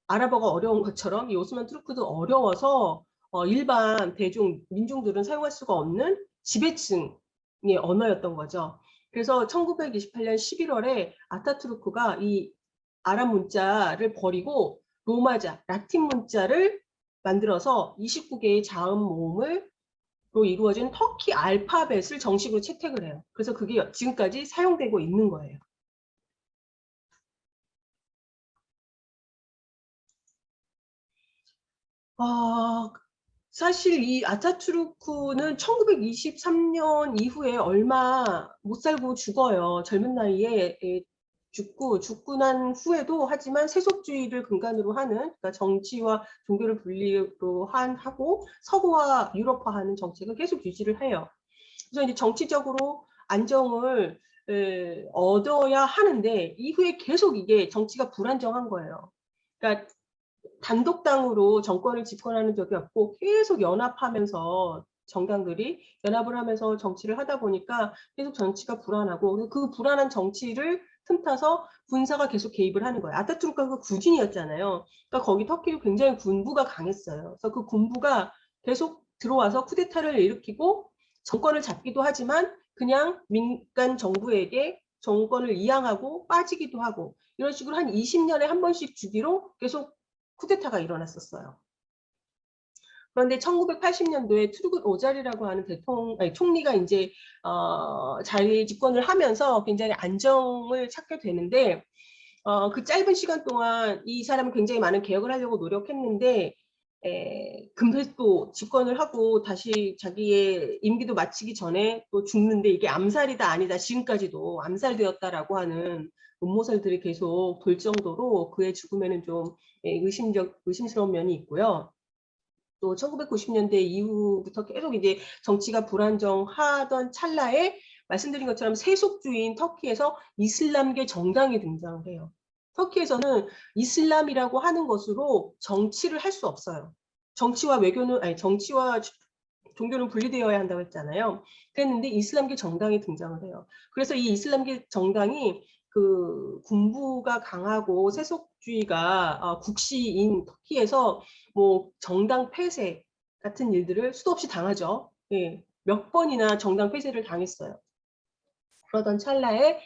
아랍어가 어려운 것처럼 이 오스만 투르크도 어려워서 일반 대중, 민중들은 사용할 수가 없는 지배층의 언어였던 거죠. 그래서 1928년 11월에 아타투르크가 이 아랍 문자를 버리고 로마자, 라틴 문자를 만들어서 29개의 자음 모음으로 이루어진 터키 알파벳을 정식으로 채택을 해요. 그래서 그게 지금까지 사용되고 있는 거예요. 사실 이 아타투르크는 1923년 이후에 얼마 못 살고 죽어요. 젊은 나이에 죽고 난 후에도 하지만 세속주의를 근간으로 하는, 그러니까 정치와 종교를 분리로 하고 서구와 유럽화하는 정책을 계속 유지를 해요. 그래서 이제 정치적으로 안정을 얻어야 하는데 이후에 계속 이게 정치가 불안정한 거예요. 그러니까 단독당으로 정권을 집권하는 적이 없고 계속 연합하면서 정당들이 연합을 하면서 정치를 하다 보니까 계속 정치가 불안하고 그 불안한 정치를 틈타서 군사가 계속 개입을 하는 거예요. 아타투르크가 군인이었잖아요. 그러니까 거기 터키도 굉장히 군부가 강했어요. 그래서 그 군부가 계속 들어와서 쿠데타를 일으키고 정권을 잡기도 하지만 그냥 민간 정부에게 정권을 이양하고 빠지기도 하고 이런 식으로 한 20년에 한 번씩 주기로 계속 쿠데타가 일어났었어요. 그런데 1980년도에 투르굿 오잘이라고 하는 총리가 이제 자리 집권을 하면서 굉장히 안정을 찾게 되는데 그 짧은 시간 동안 이 사람은 굉장히 많은 개혁을 하려고 노력했는데 금세 또 집권을 하고 다시 자기의 임기도 마치기 전에 또 죽는데 이게 암살이다 아니다 지금까지도 암살되었다라고 하는 음모설들이 계속 돌 정도로 그의 죽음에는 좀 의심스러운 면이 있고요. 또 1990년대 이후부터 계속 이제 정치가 불안정하던 찰나에 말씀드린 것처럼 세속주의인 터키에서 이슬람계 정당이 등장을 해요. 터키에서는 이슬람이라고 하는 것으로 정치를 할 수 없어요. 정치와 외교는 아니 정치와 종교는 분리되어야 한다고 했잖아요. 그랬는데 이슬람계 정당이 등장을 해요. 그래서 이 이슬람계 정당이 그 군부가 강하고 세속주의가 국시인 터키에서 뭐 정당 폐쇄 같은 일들을 수도 없이 당하죠. 예, 몇 번이나 정당 폐쇄를 당했어요. 그러던 찰나에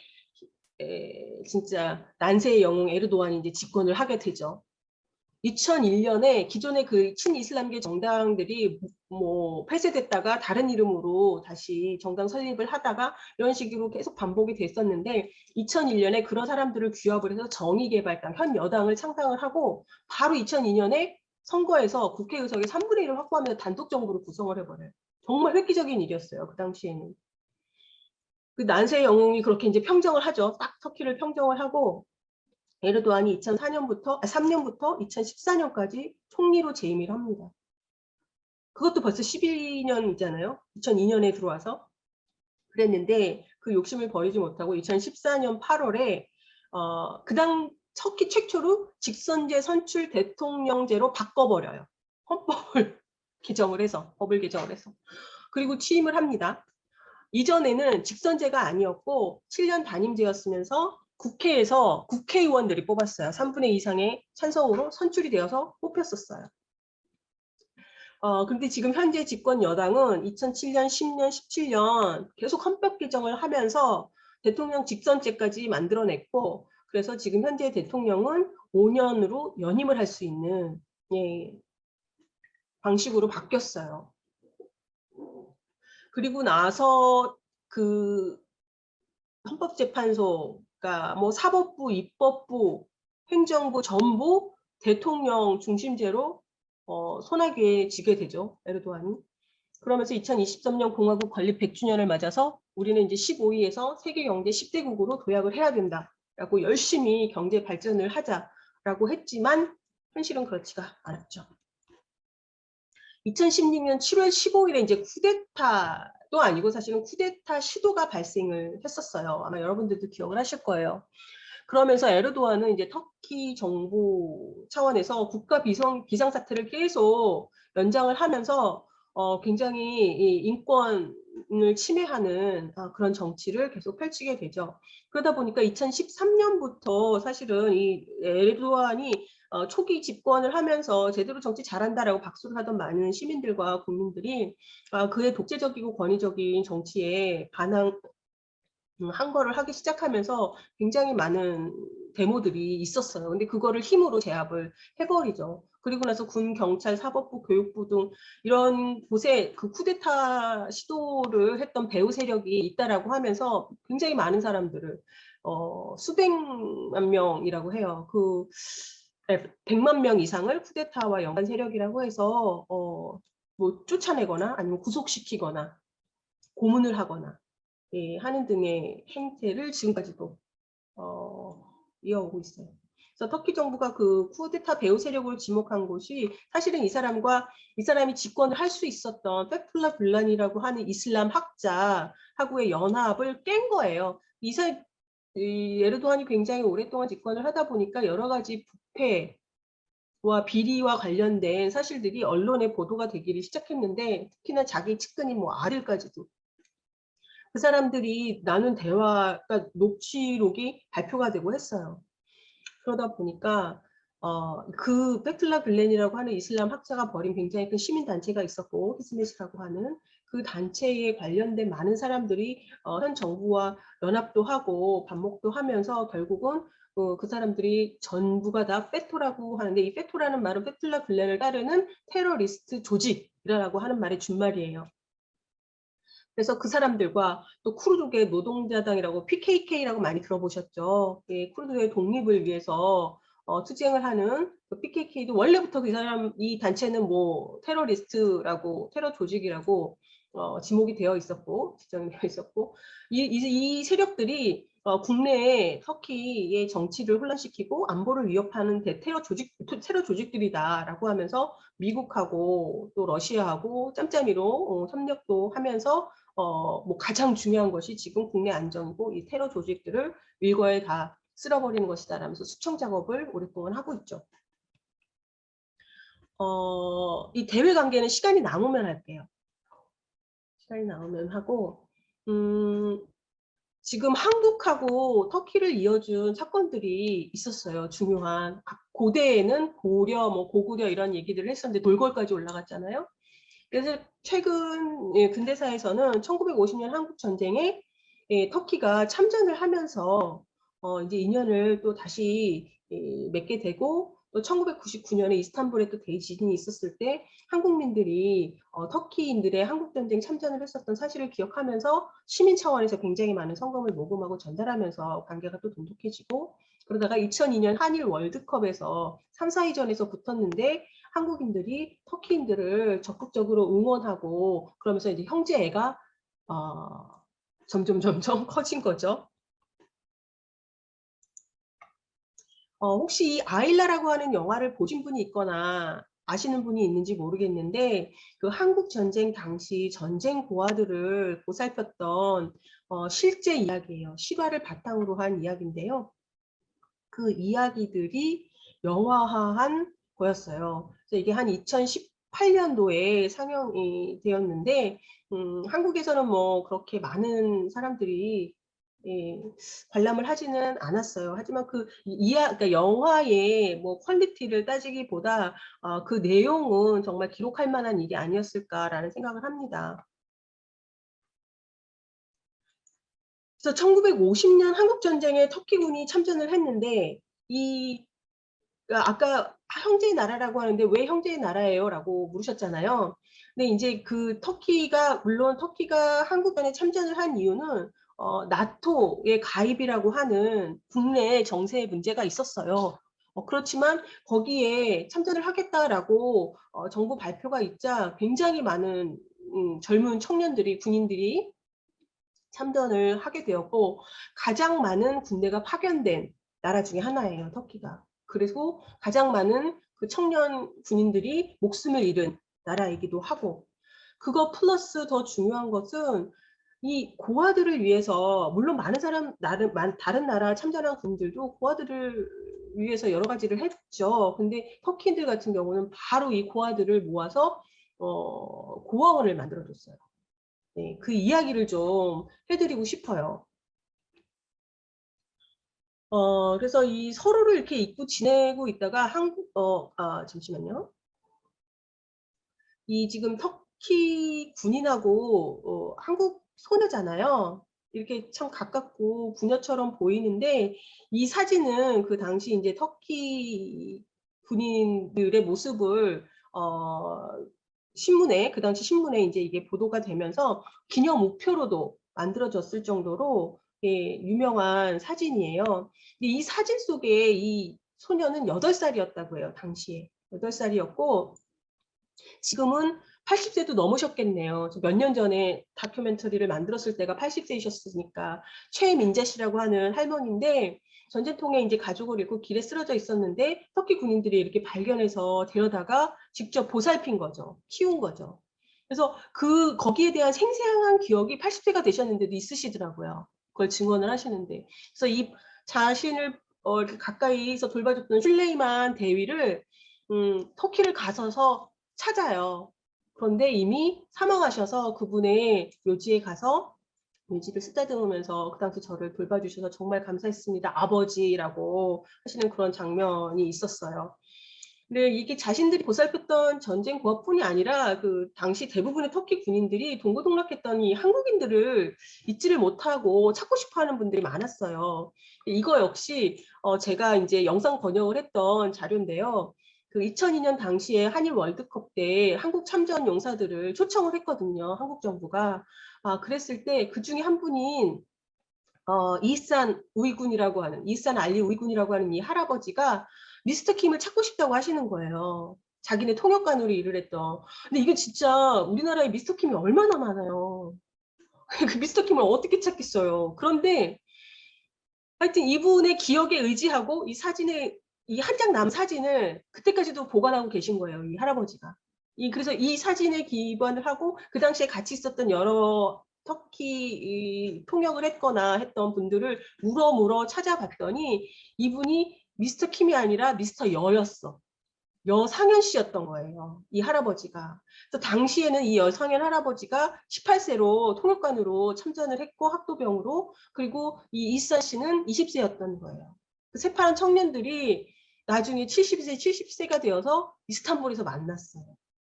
진짜 난세의 영웅 에르도안이 이제 집권을 하게 되죠. 2001년에 기존의 그 친이슬람계 정당들이 뭐 폐쇄됐다가 다른 이름으로 다시 정당 설립을 하다가 이런 식으로 계속 반복이 됐었는데 2001년에 그런 사람들을 규합을 해서 정의개발당 현 여당을 창당을 하고 바로 2002년에 선거에서 국회의석의 3분의 1을 확보하면서 단독 정부를 구성을 해버려요. 정말 획기적인 일이었어요. 그 당시에는. 그 난세의 영웅이 그렇게 이제 평정을 하죠. 딱 터키를 평정을 하고 에르도안이 3년부터 2014년까지 총리로 재임을 합니다. 그것도 벌써 12년이잖아요. 2002년에 들어와서. 그랬는데 그 욕심을 버리지 못하고 2014년 8월에 그당 터키 최초로 직선제 선출 대통령제로 바꿔버려요. 헌법을 개정을 해서 법을 개정을 해서 그리고 취임을 합니다. 이전에는 직선제가 아니었고 7년 단임제였으면서 국회에서 국회의원들이 뽑았어요. 3분의 2 이상의 찬성으로 선출이 되어서 뽑혔었어요. 근데 지금 현재 집권 여당은 2007년, 10년, 17년 계속 헌법 개정을 하면서 대통령 직선제까지 만들어냈고 그래서 지금 현재 대통령은 5년으로 연임을 할 수 있는 방식으로 바뀌었어요. 그리고 나서 그 헌법재판소가 뭐 사법부, 입법부, 행정부 전부 대통령 중심제로 손아귀에 쥐게 되죠. 에르도안이. 그러면서 2023년 공화국 건립 100주년을 맞아서 우리는 이제 15위에서 세계 경제 10대국으로 도약을 해야 된다라고 열심히 경제 발전을 하자라고 했지만 현실은 그렇지가 않았죠. 2016년 7월 15일에 이제 쿠데타도 아니고 사실은 쿠데타 시도가 발생을 했었어요. 아마 여러분들도 기억을 하실 거예요. 그러면서 에르도안은 이제 터키 정부 차원에서 국가 비상사태를 계속 연장을 하면서 굉장히 이 인권을 침해하는 그런 정치를 계속 펼치게 되죠. 그러다 보니까 2013년부터 사실은 이 에르도안이 초기 집권을 하면서 제대로 정치 잘한다라고 박수를 하던 많은 시민들과 국민들이 그의 독재적이고 권위적인 정치에 반항을 한 거를 하기 시작하면서 굉장히 많은 데모들이 있었어요. 근데 그거를 힘으로 제압을 해버리죠. 그리고 나서 군, 경찰, 사법부, 교육부 등 이런 곳에 그 쿠데타 시도를 했던 배후 세력이 있다라고 하면서 굉장히 많은 사람들을 수백만 명이라고 해요. 100만 명 이상을 쿠데타와 연관 세력이라고 해서 뭐 쫓아내거나 아니면 구속시키거나 고문을 하거나 하는 등의 행태를 지금까지도 이어오고 있어요. 그래서 터키 정부가 그 쿠데타 배후 세력을 지목한 곳이 사실은 이 사람이 집권을 할 수 있었던 페툴라 굴란이라고 하는 이슬람 학자하고의 연합을 깬 거예요. 에르도안이 굉장히 오랫동안 집권을 하다 보니까 여러 가지 부패와 비리와 관련된 사실들이 언론에 보도가 되기를 시작했는데, 특히나 자기 측근인 뭐 아들까지도 그 사람들이 나눈 대화가 녹취록이 발표가 되고 했어요. 그러다 보니까 그 페툴라 글렌이라고 하는 이슬람 학자가 벌인 굉장히 큰 시민단체가 있었고, 히스메시라고 하는 그 단체에 관련된 많은 사람들이 현 정부와 연합도 하고 반목도 하면서 결국은 그 사람들이 전부가 다 페토라고 하는데, 이 페토라는 말은 페툴라 글렌을 따르는 테러리스트 조직이라고 하는 말의 준말이에요. 그래서 그 사람들과 또 쿠르드의 노동자당이라고 PKK라고 많이 들어보셨죠. 쿠르드의 독립을 위해서 투쟁을 하는 그 PKK도 원래부터 이 단체는 뭐 테러리스트라고, 테러 조직이라고 지목이 되어 있었고, 지정이 되어 있었고, 이 세력들이 국내에 터키의 정치를 혼란시키고 안보를 위협하는 테러 조직들이다라고 하면서 미국하고 또 러시아하고 짬짬이로 협력도 하면서 뭐 가장 중요한 것이 지금 국내 안전이고 이 테러 조직들을 일거에 다 쓸어버리는 것이다라면서 수청 작업을 오랫동안 하고 있죠. 이 대외 관계는 시간이 남으면 할게요. 시간이 남으면 하고, 지금 한국하고 터키를 이어준 사건들이 있었어요. 중요한. 고대에는 고려, 뭐 고구려 이런 얘기들을 했었는데 돌궐까지 올라갔잖아요. 그래서 최근 근대사에서는 1950년 한국 전쟁에 터키가 참전을 하면서 이제 인연을 또 다시 맺게 되고, 또 1999년에 이스탄불에 또 대지진이 있었을 때 한국민들이 터키인들의 한국전쟁 참전을 했었던 사실을 기억하면서 시민 차원에서 굉장히 많은 성금을 모금하고 전달하면서 관계가 또 돈독해지고, 그러다가 2002년 한일 월드컵에서 3, 4위전에서 붙었는데 한국인들이 터키인들을 적극적으로 응원하고 그러면서 이제 형제애가 점점 커진 거죠. 혹시 이 아일라라고 하는 영화를 보신 분이 있거나 아시는 분이 있는지 모르겠는데, 그 한국 전쟁 당시 전쟁 고아들을 보살폈던 실제 이야기예요. 실화를 바탕으로 한 이야기인데요. 그 이야기들이 영화화한 거였어요. 그래서 이게 한 2018년도에 상영이 되었는데, 한국에서는 뭐 그렇게 많은 사람들이 관람을 하지는 않았어요. 하지만 그러니까 영화의 뭐 퀄리티를 따지기보다 그 내용은 정말 기록할 만한 일이 아니었을까라는 생각을 합니다. 그래서 1950년 한국전쟁에 터키군이 참전을 했는데, 그러니까 아까 형제의 나라라고 하는데 왜 형제의 나라예요? 라고 물으셨잖아요. 근데 이제 물론 터키가 한국전에 참전을 한 이유는 나토의 가입이라고 하는 국내 정세 문제가 있었어요. 그렇지만 거기에 참전을 하겠다라고 정부 발표가 있자 굉장히 많은 젊은 청년들이, 군인들이 참전을 하게 되었고, 가장 많은 군대가 파견된 나라 중에 하나예요, 터키가. 그리고 가장 많은 그 청년 군인들이 목숨을 잃은 나라이기도 하고, 그거 플러스 더 중요한 것은 이 고아들을 위해서, 물론 다른 나라 참전한 군들도 고아들을 위해서 여러 가지를 했죠. 근데 터키인들 같은 경우는 바로 이 고아들을 모아서 고아원을 만들어줬어요. 네, 그 이야기를 좀 해드리고 싶어요. 그래서 이 서로를 이렇게 잊고 지내고 있다가 잠시만요. 이 지금 터키 군인하고 한국 소녀잖아요. 이렇게 참 가깝고 부녀처럼 보이는데 이 사진은 그 당시 이제 터키 군인들의 모습을 신문에 그 당시 신문에 이제 이게 보도가 되면서 기념 우표로도 만들어졌을 정도로 예, 유명한 사진이에요. 근데 이 사진 속에 이 소녀는 8살이었다고 해요. 당시에 8살이었고 지금은 80세도 넘으셨겠네요. 몇 년 전에 다큐멘터리를 만들었을 때가 80세이셨으니까 최민자 씨라고 하는 할머니인데 전쟁통에 이제 가족을 잃고 길에 쓰러져 있었는데 터키 군인들이 이렇게 발견해서 데려다가 직접 보살핀 거죠. 키운 거죠. 그래서 거기에 대한 생생한 기억이 80세가 되셨는데도 있으시더라고요. 그걸 증언을 하시는데. 그래서 이 자신을 이렇게 가까이서 돌봐줬던 슐레이만 대위를 터키를 가서서 찾아요. 그런데 이미 사망하셔서 그분의 묘지에 가서 묘지를 쓰다듬으면서 그 당시 저를 돌봐주셔서 정말 감사했습니다. 아버지라고 하시는 그런 장면이 있었어요. 근데 이게 자신들이 보살폈던 전쟁 고아뿐이 아니라 그 당시 대부분의 터키 군인들이 동고동락했던 이 한국인들을 잊지를 못하고 찾고 싶어하는 분들이 많았어요. 이거 역시 제가 이제 영상 번역을 했던 자료인데요. 그 2002년 당시에 한일 월드컵 때 한국 참전 용사들을 초청을 했거든요. 한국 정부가. 그랬을 때 그 중에 한 분인 이산 우이군이라고 하는 이산 알리 우이군이라고 하는 이 할아버지가 미스터 킴을 찾고 싶다고 하시는 거예요. 자기네 통역관으로 일을 했던. 근데 이게 진짜 우리나라에 미스터 킴이 얼마나 많아요. 그 미스터 킴을 어떻게 찾겠어요. 그런데 하여튼 이분의 기억에 의지하고 이 사진에 이 한 장 남은 사진을 그때까지도 보관하고 계신 거예요. 이 할아버지가. 그래서 이 사진에 기반을 하고 그 당시에 같이 있었던 여러 터키 통역을 했거나 했던 분들을 물어 찾아봤더니 이분이 미스터 킴이 아니라 미스터 여였어. 여상현 씨였던 거예요. 이 할아버지가. 그래서 당시에는 이 여상현 할아버지가 18세로 통역관으로 참전을 했고 학도병으로 그리고 이 이사 씨는 20세였던 거예요. 그 새파란 청년들이 나중에 70세, 70세가 되어서 이스탄불에서 만났어요.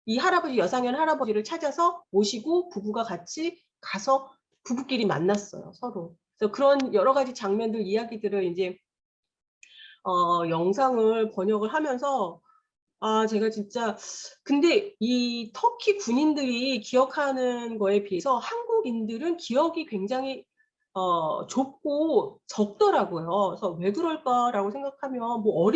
이 할아버지 여상현 할아버지를 찾아서 모시고 부부가 같이 가서 부부끼리 만났어요. 서로. 그래서 그런 여러 가지 장면들 이야기들을 이제 영상을 번역을 하면서 제가 진짜 근데 이 터키 군인들이 기억하는 거에 비해서 한국인들은 기억이 굉장히 좁고 적더라고요. 그래서 왜 그럴까라고 생각하면 뭐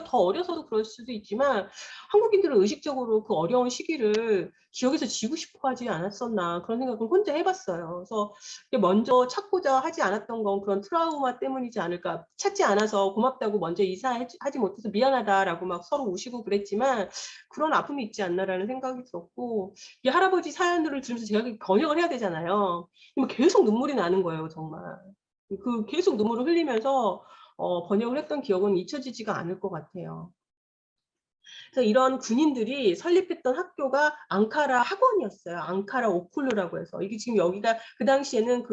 더 어려서도 그럴 수도 있지만 한국인들은 의식적으로 그 어려운 시기를 기억에서 지우고 싶어 하지 않았었나 그런 생각을 혼자 해봤어요. 그래서 먼저 찾고자 하지 않았던 건 그런 트라우마 때문이지 않을까. 찾지 않아서 고맙다고 먼저 이사하지 못해서 미안하다라고 막 서로 우시고 그랬지만 그런 아픔이 있지 않나라는 생각이 들었고 이 할아버지 사연들을 들으면서 제가 번역을 해야 되잖아요. 계속 눈물이 나는 거예요, 정말. 계속 눈물을 흘리면서 번역을 했던 기억은 잊혀지지가 않을 것 같아요. 그래서 이런 군인들이 설립했던 학교가 앙카라 학원이었어요. 앙카라 오쿨루라고 해서. 이게 지금 여기가 그 당시에는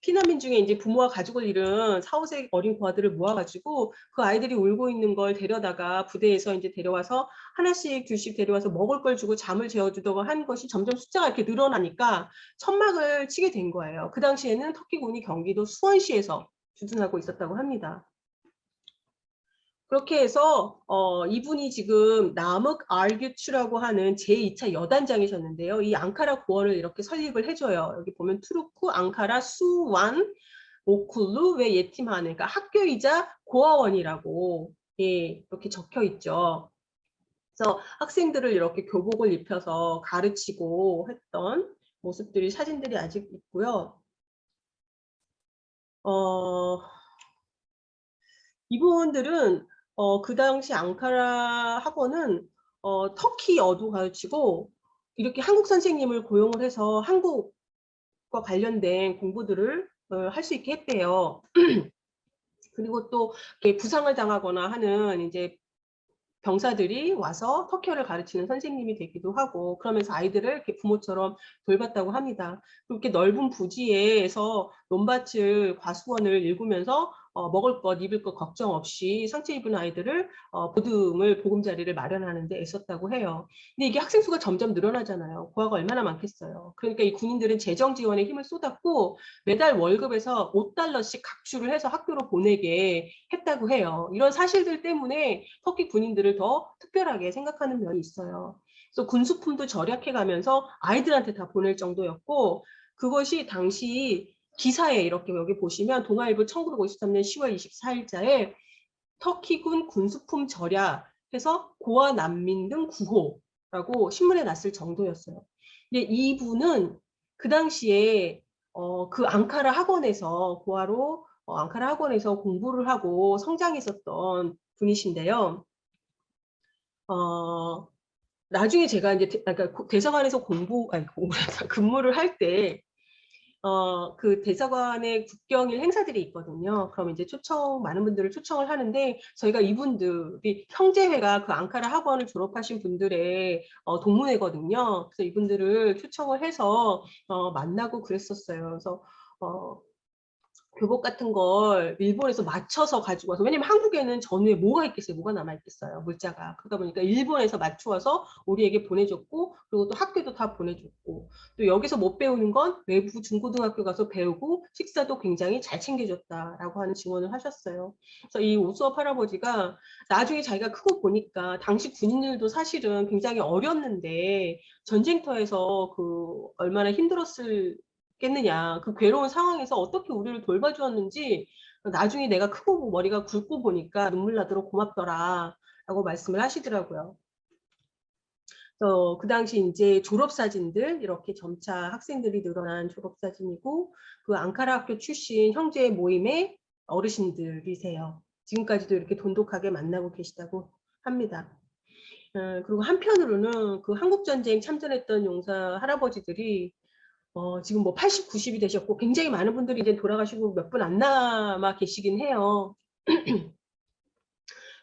피난민 중에 이제 부모와 가족을 잃은 4, 5세 어린 고아들을 모아가지고 그 아이들이 울고 있는 걸 데려다가 부대에서 이제 데려와서 하나씩 둘씩 데려와서 먹을 걸 주고 잠을 재워주다가 한 것이 점점 숫자가 이렇게 늘어나니까 천막을 치게 된 거예요. 그 당시에는 터키군이 경기도 수원시에서 주둔하고 있었다고 합니다. 그렇게 해서 이분이 지금 나묵 알규추라고 하는 제2차 여단장이셨는데요. 이 앙카라 고원을 이렇게 설립을 해줘요. 여기 보면 투르크, 앙카라, 수완, 오쿨루 왜 예팀하는 그러니까 학교이자 고아원이라고 예, 이렇게 적혀 있죠. 그래서 학생들을 이렇게 교복을 입혀서 가르치고 했던 모습들이 사진들이 아직 있고요. 이분들은 그 당시 앙카라 학원은 터키어도 가르치고 이렇게 한국 선생님을 고용을 해서 한국과 관련된 공부들을 할 수 있게 했대요. 그리고 또 부상을 당하거나 하는 이제 병사들이 와서 터키어를 가르치는 선생님이 되기도 하고 그러면서 아이들을 이렇게 부모처럼 돌봤다고 합니다. 그렇게 넓은 부지에서 논밭을 과수원을 일구면서 먹을 것, 입을 것 걱정 없이 상처 입은 아이들을 보듬을 보금자리를 마련하는 데 애썼다고 해요. 근데 이게 학생 수가 점점 늘어나잖아요. 고아가 얼마나 많겠어요. 그러니까 이 군인들은 재정 지원에 힘을 쏟았고 매달 월급에서 $5씩 각출을 해서 학교로 보내게 했다고 해요. 이런 사실들 때문에 터키 군인들을 더 특별하게 생각하는 면이 있어요. 그래서 군수품도 절약해 가면서 아이들한테 다 보낼 정도였고, 그것이 당시 기사에 이렇게 여기 보시면 동아일보 1953년 10월 24일자에 터키군 군수품 절약해서 고아 난민 등 구호라고 신문에 났을 정도였어요. 근데 이분은 그 당시에 그 앙카라 학원에서 고아로 앙카라 학원에서 공부를 하고 성장했었던 분이신데요. 나중에 제가 이제 그러니까 대사관에서 근무를 할 때 그 대사관의 국경일 행사들이 있거든요. 그럼 이제 많은 분들을 초청을 하는데 저희가 이분들이 형제회가 그 앙카라 학원을 졸업하신 분들의 동문회거든요. 그래서 이분들을 초청을 해서 만나고 그랬었어요. 그래서 교복 같은 걸 일본에서 맞춰서 가지고 와서, 왜냐면 한국에는 전후에 뭐가 있겠어요? 뭐가 남아있겠어요? 물자가. 그러다 보니까 일본에서 맞춰와서 우리에게 보내줬고, 그리고 또 학교도 다 보내줬고, 또 여기서 못 배우는 건 외부 중고등학교 가서 배우고 식사도 굉장히 잘 챙겨줬다라고 하는 증언을 하셨어요. 그래서 이 오수업 할아버지가 나중에 자기가 크고 보니까 당시 군인들도 사실은 굉장히 어렸는데 전쟁터에서 그 얼마나 힘들었을 겠느냐. 그 괴로운 상황에서 어떻게 우리를 돌봐주었는지 나중에 내가 크고 머리가 굵고 보니까 눈물 나도록 고맙더라 라고 말씀을 하시더라고요. 그 당시 이제 졸업사진들, 이렇게 점차 학생들이 늘어난 졸업사진이고, 그 앙카라 학교 출신 형제 모임의 어르신들이세요. 지금까지도 이렇게 돈독하게 만나고 계시다고 합니다. 그리고 한편으로는 그 한국전쟁 참전했던 용사 할아버지들이 지금 뭐 80, 90이 되셨고 굉장히 많은 분들이 이제 돌아가시고 몇 분 안 남아 계시긴 해요.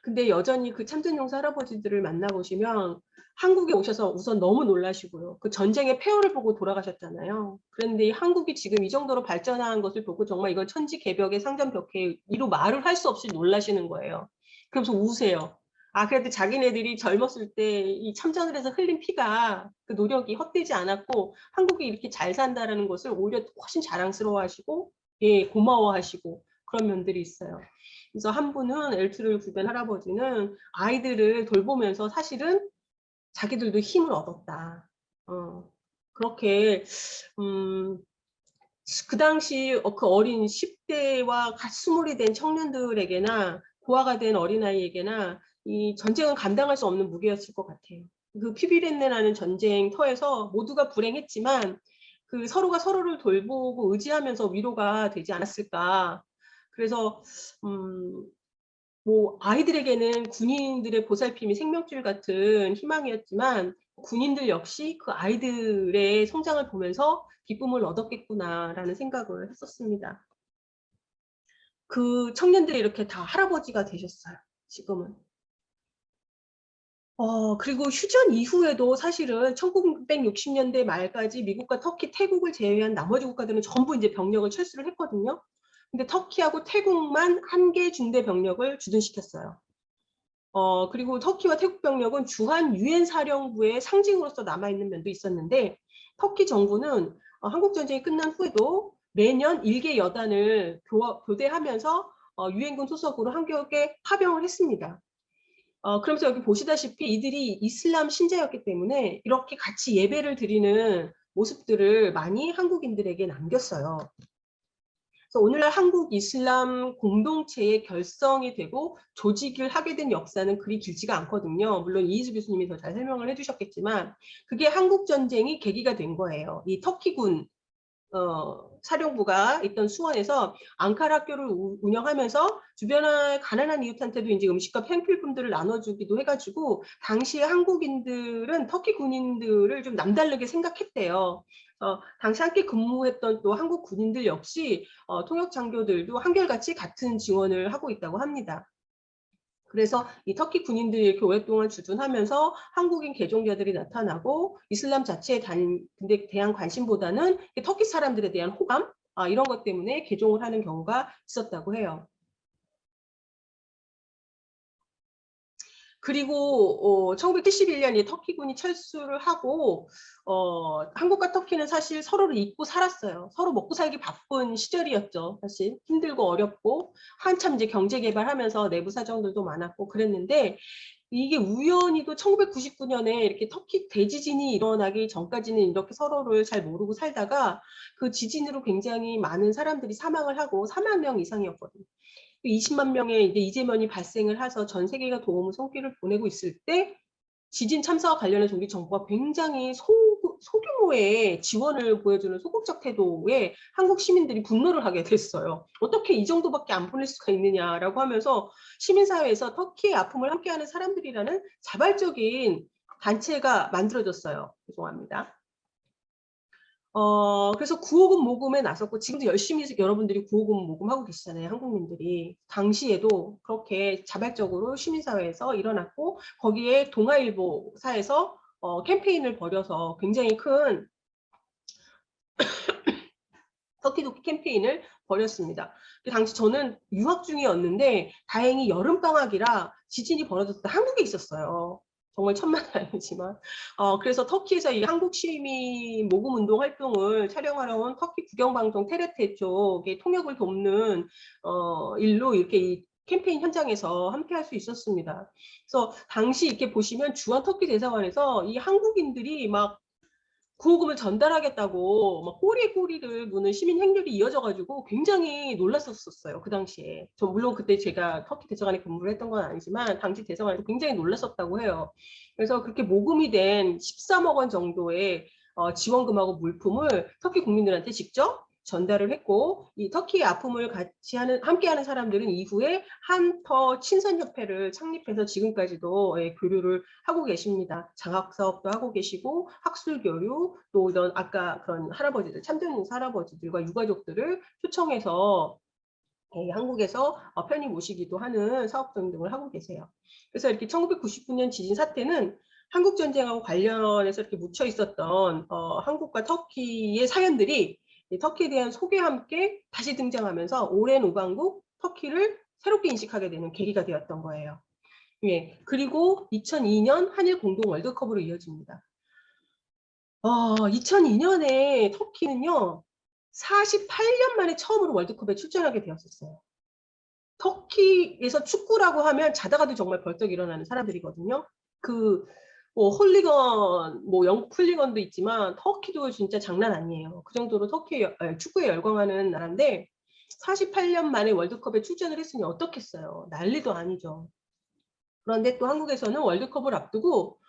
근데 여전히 그 참전용사 할아버지들을 만나보시면 한국에 오셔서 우선 너무 놀라시고요. 그 전쟁의 폐허를 보고 돌아가셨잖아요. 그런데 이 한국이 지금 이 정도로 발전한 것을 보고 정말 이건 천지개벽의 상전벽해 이로 말을 할 수 없이 놀라시는 거예요. 그러면서 우세요. 아, 그래도 자기네들이 젊었을 때 이 참전을 해서 흘린 피가, 그 노력이 헛되지 않았고 한국이 이렇게 잘 산다라는 것을 오히려 훨씬 자랑스러워하시고, 예, 고마워하시고 그런 면들이 있어요. 그래서 한 분은 엘트를 구된 할아버지는 아이들을 돌보면서 사실은 자기들도 힘을 얻었다. 그렇게 그 당시 그 어린 10대와 가스물이 된 청년들에게나 고아가 된 어린아이에게나 이 전쟁은 감당할 수 없는 무게였을 것 같아요. 그 피비린내나는 전쟁터에서 모두가 불행했지만 그 서로가 서로를 돌보고 의지하면서 위로가 되지 않았을까. 그래서 뭐 아이들에게는 군인들의 보살핌이 생명줄 같은 희망이었지만 군인들 역시 그 아이들의 성장을 보면서 기쁨을 얻었겠구나라는 생각을 했었습니다. 그 청년들이 이렇게 다 할아버지가 되셨어요. 지금은. 그리고 휴전 이후에도 사실은 1960년대 말까지 미국과 터키, 태국을 제외한 나머지 국가들은 전부 이제 병력을 철수를 했거든요. 근데 터키하고 태국만 한 개 중대 병력을 주둔시켰어요. 그리고 터키와 태국 병력은 주한 유엔 사령부의 상징으로서 남아있는 면도 있었는데, 터키 정부는 한국 전쟁이 끝난 후에도 매년 일개 여단을 교대하면서 유엔군 소속으로 한국에 파병을 했습니다. 그러면서 여기 보시다시피 이들이 이슬람 신자였기 때문에 이렇게 같이 예배를 드리는 모습들을 많이 한국인들에게 남겼어요. 그래서 오늘날 한국 이슬람 공동체의 결성이 되고 조직을 하게 된 역사는 그리 길지가 않거든요. 물론 이희수 교수님이 더 잘 설명을 해주셨겠지만 그게 한국 전쟁이 계기가 된 거예요. 이 터키군 사령부가 있던 수원에서 앙카라 학교를 운영하면서 주변의 가난한 이웃한테도 이제 음식과 팽필품들을 나눠주기도 해가지고 당시에 한국인들은 터키 군인들을 좀 남다르게 생각했대요. 당시 함께 근무했던 또 한국 군인들 역시 통역 장교들도 한결같이 같은 지원을 하고 있다고 합니다. 그래서 이 터키 군인들이 이렇게 오랫동안 주둔하면서 한국인 개종자들이 나타나고 이슬람 자체에 대한 관심보다는 터키 사람들에 대한 호감, 이런 것 때문에 개종을 하는 경우가 있었다고 해요. 그리고 1971년에 터키군이 철수를 하고 한국과 터키는 사실 서로를 잊고 살았어요. 서로 먹고 살기 바쁜 시절이었죠. 사실 힘들고 어렵고 한참 이제 경제 개발하면서 내부 사정들도 많았고 그랬는데 이게 우연히도 1999년에 이렇게 터키 대지진이 일어나기 전까지는 이렇게 서로를 잘 모르고 살다가 그 지진으로 굉장히 많은 사람들이 사망을 하고 4만 명 이상이었거든요. 20만 명의 이제 이재민이 발생을 해서 전 세계가 도움을 손길을 보내고 있을 때 지진 참사와 관련해서 우리 정부가 굉장히 소규모의 지원을 보여주는 소극적 태도에 한국 시민들이 분노를 하게 됐어요. 어떻게 이 정도밖에 안 보낼 수가 있느냐라고 하면서 시민사회에서 터키의 아픔을 함께하는 사람들이라는 자발적인 단체가 만들어졌어요. 죄송합니다. 그래서 구호금 모금에 나섰고 지금도 열심히 여러분들이 구호금 모금하고 계시잖아요. 한국민들이. 당시에도 그렇게 자발적으로 시민사회에서 일어났고 거기에 동아일보사에서 캠페인을 벌여서 굉장히 큰 터키도끼 캠페인을 벌였습니다. 그 당시 저는 유학 중이었는데 다행히 여름방학이라 지진이 벌어졌을 때 한국에 있었어요. 정말 천만다행이지만 그래서 터키에서 이 한국 시민 모금 운동 활동을 촬영하러 온 터키 국영방송 테레테 쪽의 통역을 돕는 일로 이렇게 이 캠페인 현장에서 함께 할 수 있었습니다. 그래서 당시 이렇게 보시면 주한 터키 대사관에서 이 한국인들이 막 구호금을 전달하겠다고 막 꼬리에 꼬리를 무는 시민 행렬이 이어져가지고 굉장히 놀랐었어요. 그 당시에. 저 물론 그때 제가 터키 대사관에 근무를 했던 건 아니지만 당시 대사관에서 굉장히 놀랐었다고 해요. 그래서 그렇게 모금이 된 13억 원 정도의 지원금하고 물품을 터키 국민들한테 직접 전달을 했고 이 터키의 아픔을 같이 함께하는 사람들은 이후에 한터 친선협회를 창립해서 지금까지도 교류를 하고 계십니다. 장학 사업도 하고 계시고 학술 교류 또 이런 아까 그런 할아버지들 참전 할아버지들과 유가족들을 초청해서 한국에서 편히 모시기도 하는 사업 등등을 하고 계세요. 그래서 이렇게 1999년 지진 사태는 한국 전쟁하고 관련해서 이렇게 묻혀 있었던 한국과 터키의 사연들이 터키에 대한 소개와 함께 다시 등장하면서 오랜 우방국 터키를 새롭게 인식하게 되는 계기가 되었던 거예요. 예, 그리고 2002년 한일 공동 월드컵으로 이어집니다. 2002년에 터키는요, 48년 만에 처음으로 월드컵에 출전하게 되었었어요. 터키에서 축구라고 하면 자다가도 정말 벌떡 일어나는 사람들이거든요. 뭐 홀리건, 뭐 영국 훌리건도 있지만 터키도 진짜 장난 아니에요. 그 정도로 축구에 열광하는 나라인데 48년 만에 월드컵에 출전을 했으니 어떻겠어요. 난리도 아니죠. 그런데 또 한국에서는 월드컵을 앞두고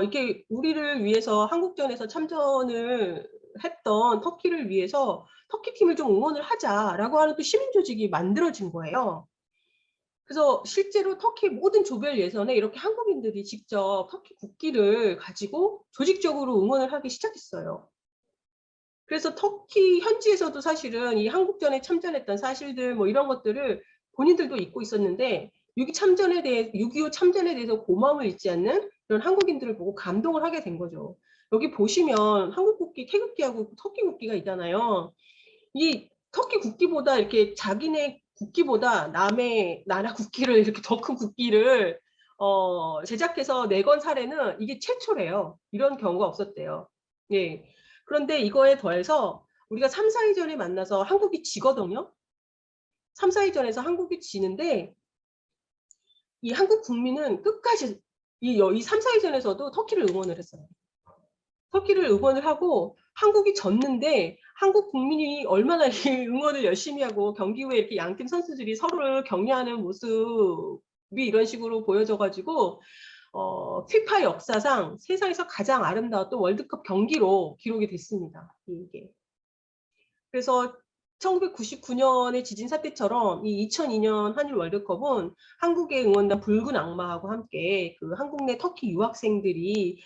이렇게 우리를 위해서 한국전에서 참전을 했던 터키를 위해서 터키 팀을 좀 응원을 하자라고 하는 또 시민 조직이 만들어진 거예요. 그래서 실제로 터키 모든 조별 예선에 이렇게 한국인들이 직접 터키 국기를 가지고 조직적으로 응원을 하기 시작했어요. 그래서 터키 현지에서도 사실은 이 한국전에 참전했던 사실들 뭐 이런 것들을 본인들도 잊고 있었는데 6.25 참전에 대해서 고마움을 잊지 않는 그런 한국인들을 보고 감동을 하게 된 거죠. 여기 보시면 한국 국기, 태극기하고 터키 국기가 있잖아요. 이 터키 국기보다 이렇게 자기네 국기보다 남의 나라 국기를 이렇게 더 큰 국기를 제작해서 내건 사례는 이게 최초래요. 이런 경우가 없었대요. 예. 그런데 이거에 더해서 우리가 3, 4위전에 만나서 한국이 지거든요. 3, 4위전에서 한국이 지는데 이 한국 국민은 끝까지 이 3, 4위전에서도 터키를 응원을 했어요. 터키를 응원을 하고 한국이 졌는데 한국 국민이 얼마나 이 응원을 열심히 하고 경기 후에 이렇게 양팀 선수들이 서로를 격려하는 모습이 이런 식으로 보여져가지고 피파 역사상 세상에서 가장 아름다웠던 월드컵 경기로 기록이 됐습니다. 이게. 그래서 1999년의 지진 사태처럼 이 2002년 한일 월드컵은 한국에 응원단 붉은 악마하고 함께 그 한국 내 터키 유학생들이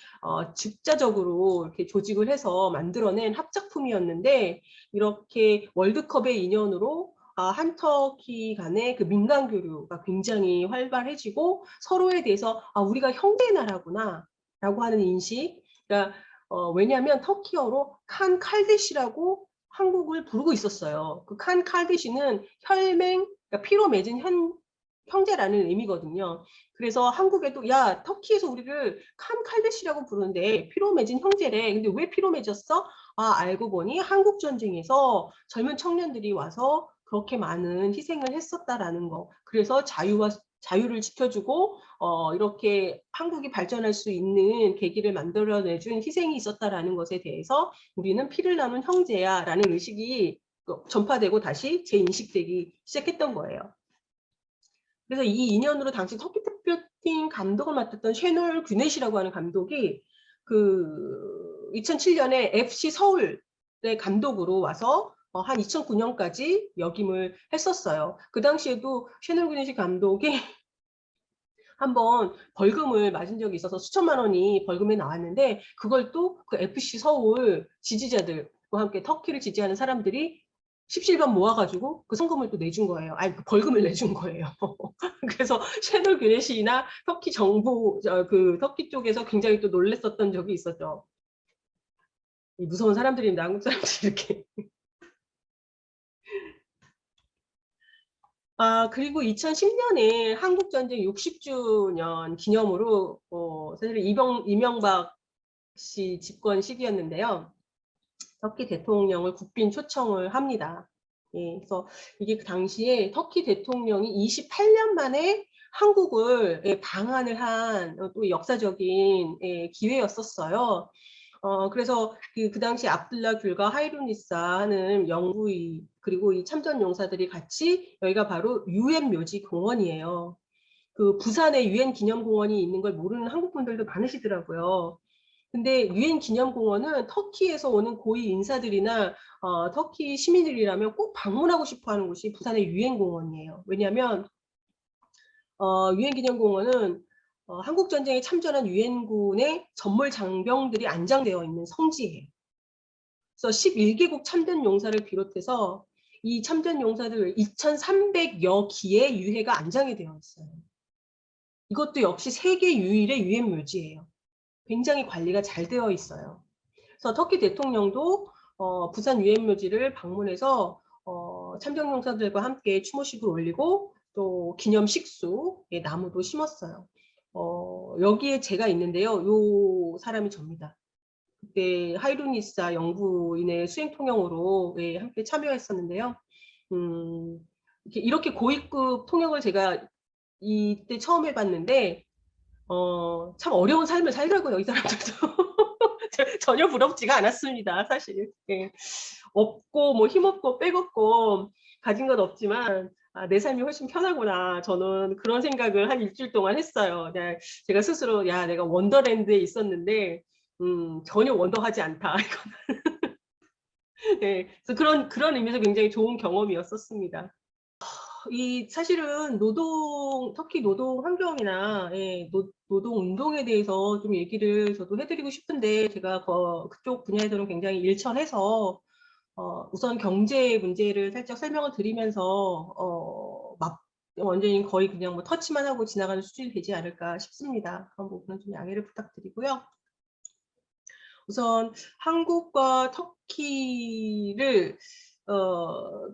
즉자적으로 이렇게 조직을 해서 만들어낸 합작품이었는데 이렇게 월드컵의 인연으로 한터키 간의 그 민간 교류가 굉장히 활발해지고 서로에 대해서 우리가 형제 나라구나 라고 하는 인식. 그러니까 왜냐하면 터키어로 칸 칼데시라고 한국을 부르고 있었어요. 그 칸 칼디시는 혈맹, 그러니까 피로 맺은 형제라는 의미거든요. 그래서 한국에도 야 터키에서 우리를 캄칼데시라고 부르는데 피로 맺은 형제래. 근데 왜 피로 맺었어? 아 알고 보니 한국 전쟁에서 젊은 청년들이 와서 그렇게 많은 희생을 했었다라는 거. 그래서 자유를 지켜주고 이렇게 한국이 발전할 수 있는 계기를 만들어내준 희생이 있었다라는 것에 대해서 우리는 피를 나눈 형제야라는 의식이 전파되고 다시 재인식되기 시작했던 거예요. 그래서 이 인연으로 당시 터키 대표팀 감독을 맡았던 셰놀 gü넷이라고 하는 감독이 그 2007년에 FC 서울의 감독으로 와서 한 2009년까지 역임을 했었어요. 그 당시에도 셰놀 gü넷이 감독이 한번 벌금을 맞은 적이 있어서 수천만 원이 벌금에 나왔는데 그걸 또 그 FC 서울 지지자들과 함께 터키를 지지하는 사람들이 십실반 모아가지고 그 성금을 또 내준 거예요. 아니 그 벌금을 내준 거예요. 그래서 셰놀 gü넷이나 터키 정부 그 터키 쪽에서 굉장히 또 놀랬었던 적이 있었죠. 무서운 사람들입니다. 한국 사람들이 이렇게. 아 그리고 2010년에 한국전쟁 60주년 기념으로 사실 이명박 씨 집권 시기였는데요. 터키 대통령을 국빈 초청을 합니다. 예, 그래서 이게 그 당시에 터키 대통령이 28년 만에 한국을 방한을 한 또 역사적인 기회였었어요. 그래서 그 당시 압둘라 귤과 하이루니사 하는 영부의 그리고 이 참전 용사들이 같이 여기가 바로 유엔 묘지 공원이에요. 그 부산에 유엔 기념공원이 있는 걸 모르는 한국 분들도 많으시더라고요. 근데 유엔 기념공원은 터키에서 오는 고위 인사들이나 터키 시민들이라면 꼭 방문하고 싶어하는 곳이 부산의 유엔 공원이에요. 왜냐하면 유엔 기념공원은 한국 전쟁에 참전한 유엔군의 전몰 장병들이 안장되어 있는 성지예요. 그래서 11개국 참전 용사를 비롯해서 이 참전 용사들 2,300여 기의 유해가 안장이 되어 있어요. 이것도 역시 세계 유일의 유엔 묘지예요. 굉장히 관리가 잘 되어 있어요. 그래서 터키 대통령도 부산 유엔 묘지를 방문해서 참전 용사들과 함께 추모식을 올리고 또 기념 식수 나무도 심었어요. 여기에 제가 있는데요. 요 사람이 접니다. 그때 하이루니사 영부인의 수행 통역으로 함께 참여했었는데요. 이렇게 고위급 통역을 제가 이때 처음 해봤는데 참 어려운 삶을 살더라고요, 이 사람들도. 전혀 부럽지가 않았습니다, 사실. 예. 없고, 뭐, 힘없고, 빼없고, 가진 건 없지만, 아, 내 삶이 훨씬 편하구나. 저는 그런 생각을 한 일주일 동안 했어요. 제가 스스로, 야, 내가 원더랜드에 있었는데, 전혀 원더하지 않다. 네, 그래서 그런 의미에서 굉장히 좋은 경험이었었습니다. 이 사실은 터키 노동 환경이나 노동 운동에 대해서 좀 얘기를 저도 해드리고 싶은데 제가 그쪽 분야에서는 굉장히 일천해서 우선 경제 문제를 살짝 설명을 드리면서 완전히 거의 그냥 뭐 터치만 하고 지나가는 수준이 되지 않을까 싶습니다. 그런 부분은 좀 양해를 부탁드리고요. 우선 한국과 터키를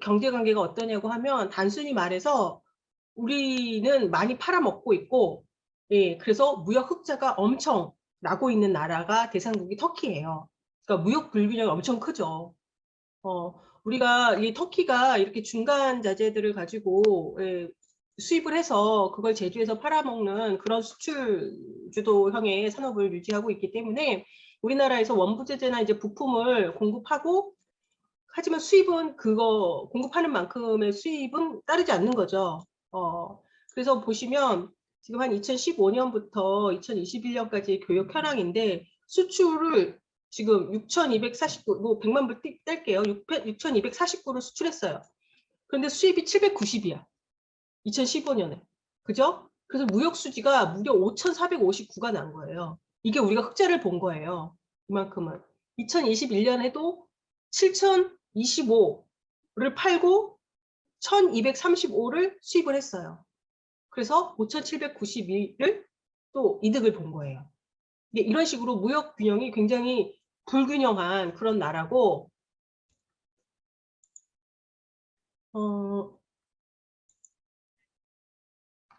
경제 관계가 어떠냐고 하면 단순히 말해서 우리는 많이 팔아먹고 있고 그래서 무역 흑자가 엄청 나고 있는 나라가 대상국이 터키예요. 그러니까 무역 불균형이 엄청 크죠. 우리가 이 터키가 이렇게 중간 자재들을 가지고 수입을 해서 그걸 제조해서 팔아먹는 그런 수출 주도형의 산업을 유지하고 있기 때문에 우리나라에서 원부재재나 이제 부품을 공급하고 하지만 수입은 그거 공급하는 만큼의 수입은 따르지 않는 거죠. 그래서 보시면 지금 한 2015년부터 2021년까지 교역 현황인데 수출을 지금 6,249, 뭐 100만 불 뗄게요. 6,249를 수출했어요. 그런데 수입이 790이야. 2015년에. 그죠? 그래서 무역 수지가 무려 5,459가 난 거예요. 이게 우리가 흑자를 본 거예요. 이만큼은. 2021년에도 7,025를 팔고 1,235를 수입을 했어요. 그래서 5,792를 또 이득을 본 거예요. 이런 식으로 무역 균형이 굉장히 불균형한 그런 나라고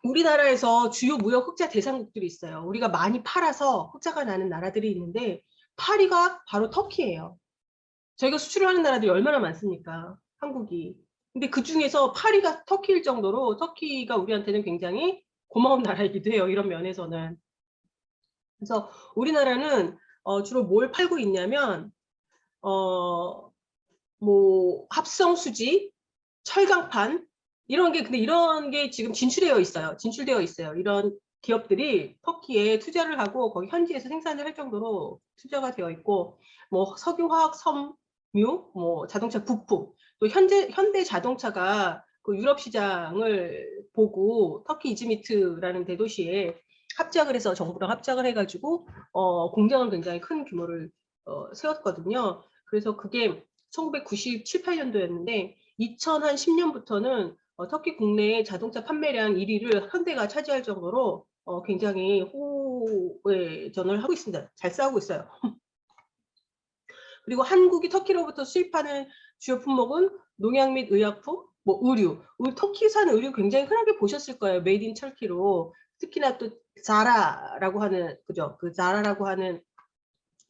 우리나라에서 주요 무역 흑자 대상국들이 있어요. 우리가 많이 팔아서 흑자가 나는 나라들이 있는데 8위가 바로 터키예요. 저희가 수출을 하는 나라들이 얼마나 많습니까? 한국이. 근데 그 중에서 8위가 터키일 정도로 터키가 우리한테는 굉장히 고마운 나라이기도 해요. 이런 면에서는. 그래서 우리나라는 주로 뭘 팔고 있냐면 뭐 합성수지, 철강판 이런 게, 근데 이런 게 지금 진출되어 있어요. 이런 기업들이 터키에 투자를 하고 거기 현지에서 생산을 할 정도로 투자가 되어 있고, 뭐 석유화학 섬유, 뭐 자동차 부품, 또 현대 자동차가 그 유럽 시장을 보고 터키 이즈미트라는 대도시에 합작을 해서, 정부랑 합작을 해가지고 공장을 굉장히 큰 규모를 세웠거든요. 그래서 그게 1997, 8년도였는데 2010년부터는 터키 국내의 자동차 판매량 1위를 현대가 차지할 정도로 굉장히 호외전을 하고 있습니다. 잘 싸우고 있어요. 그리고 한국이 터키로부터 수입하는 주요 품목은 농약 및 의약품, 뭐 의류. 터키산 의류 굉장히 흔하게 보셨을 거예요. 메이드 인 터키로. 특히나 또 자라라고 하는, 그죠? 그 자라라고 하는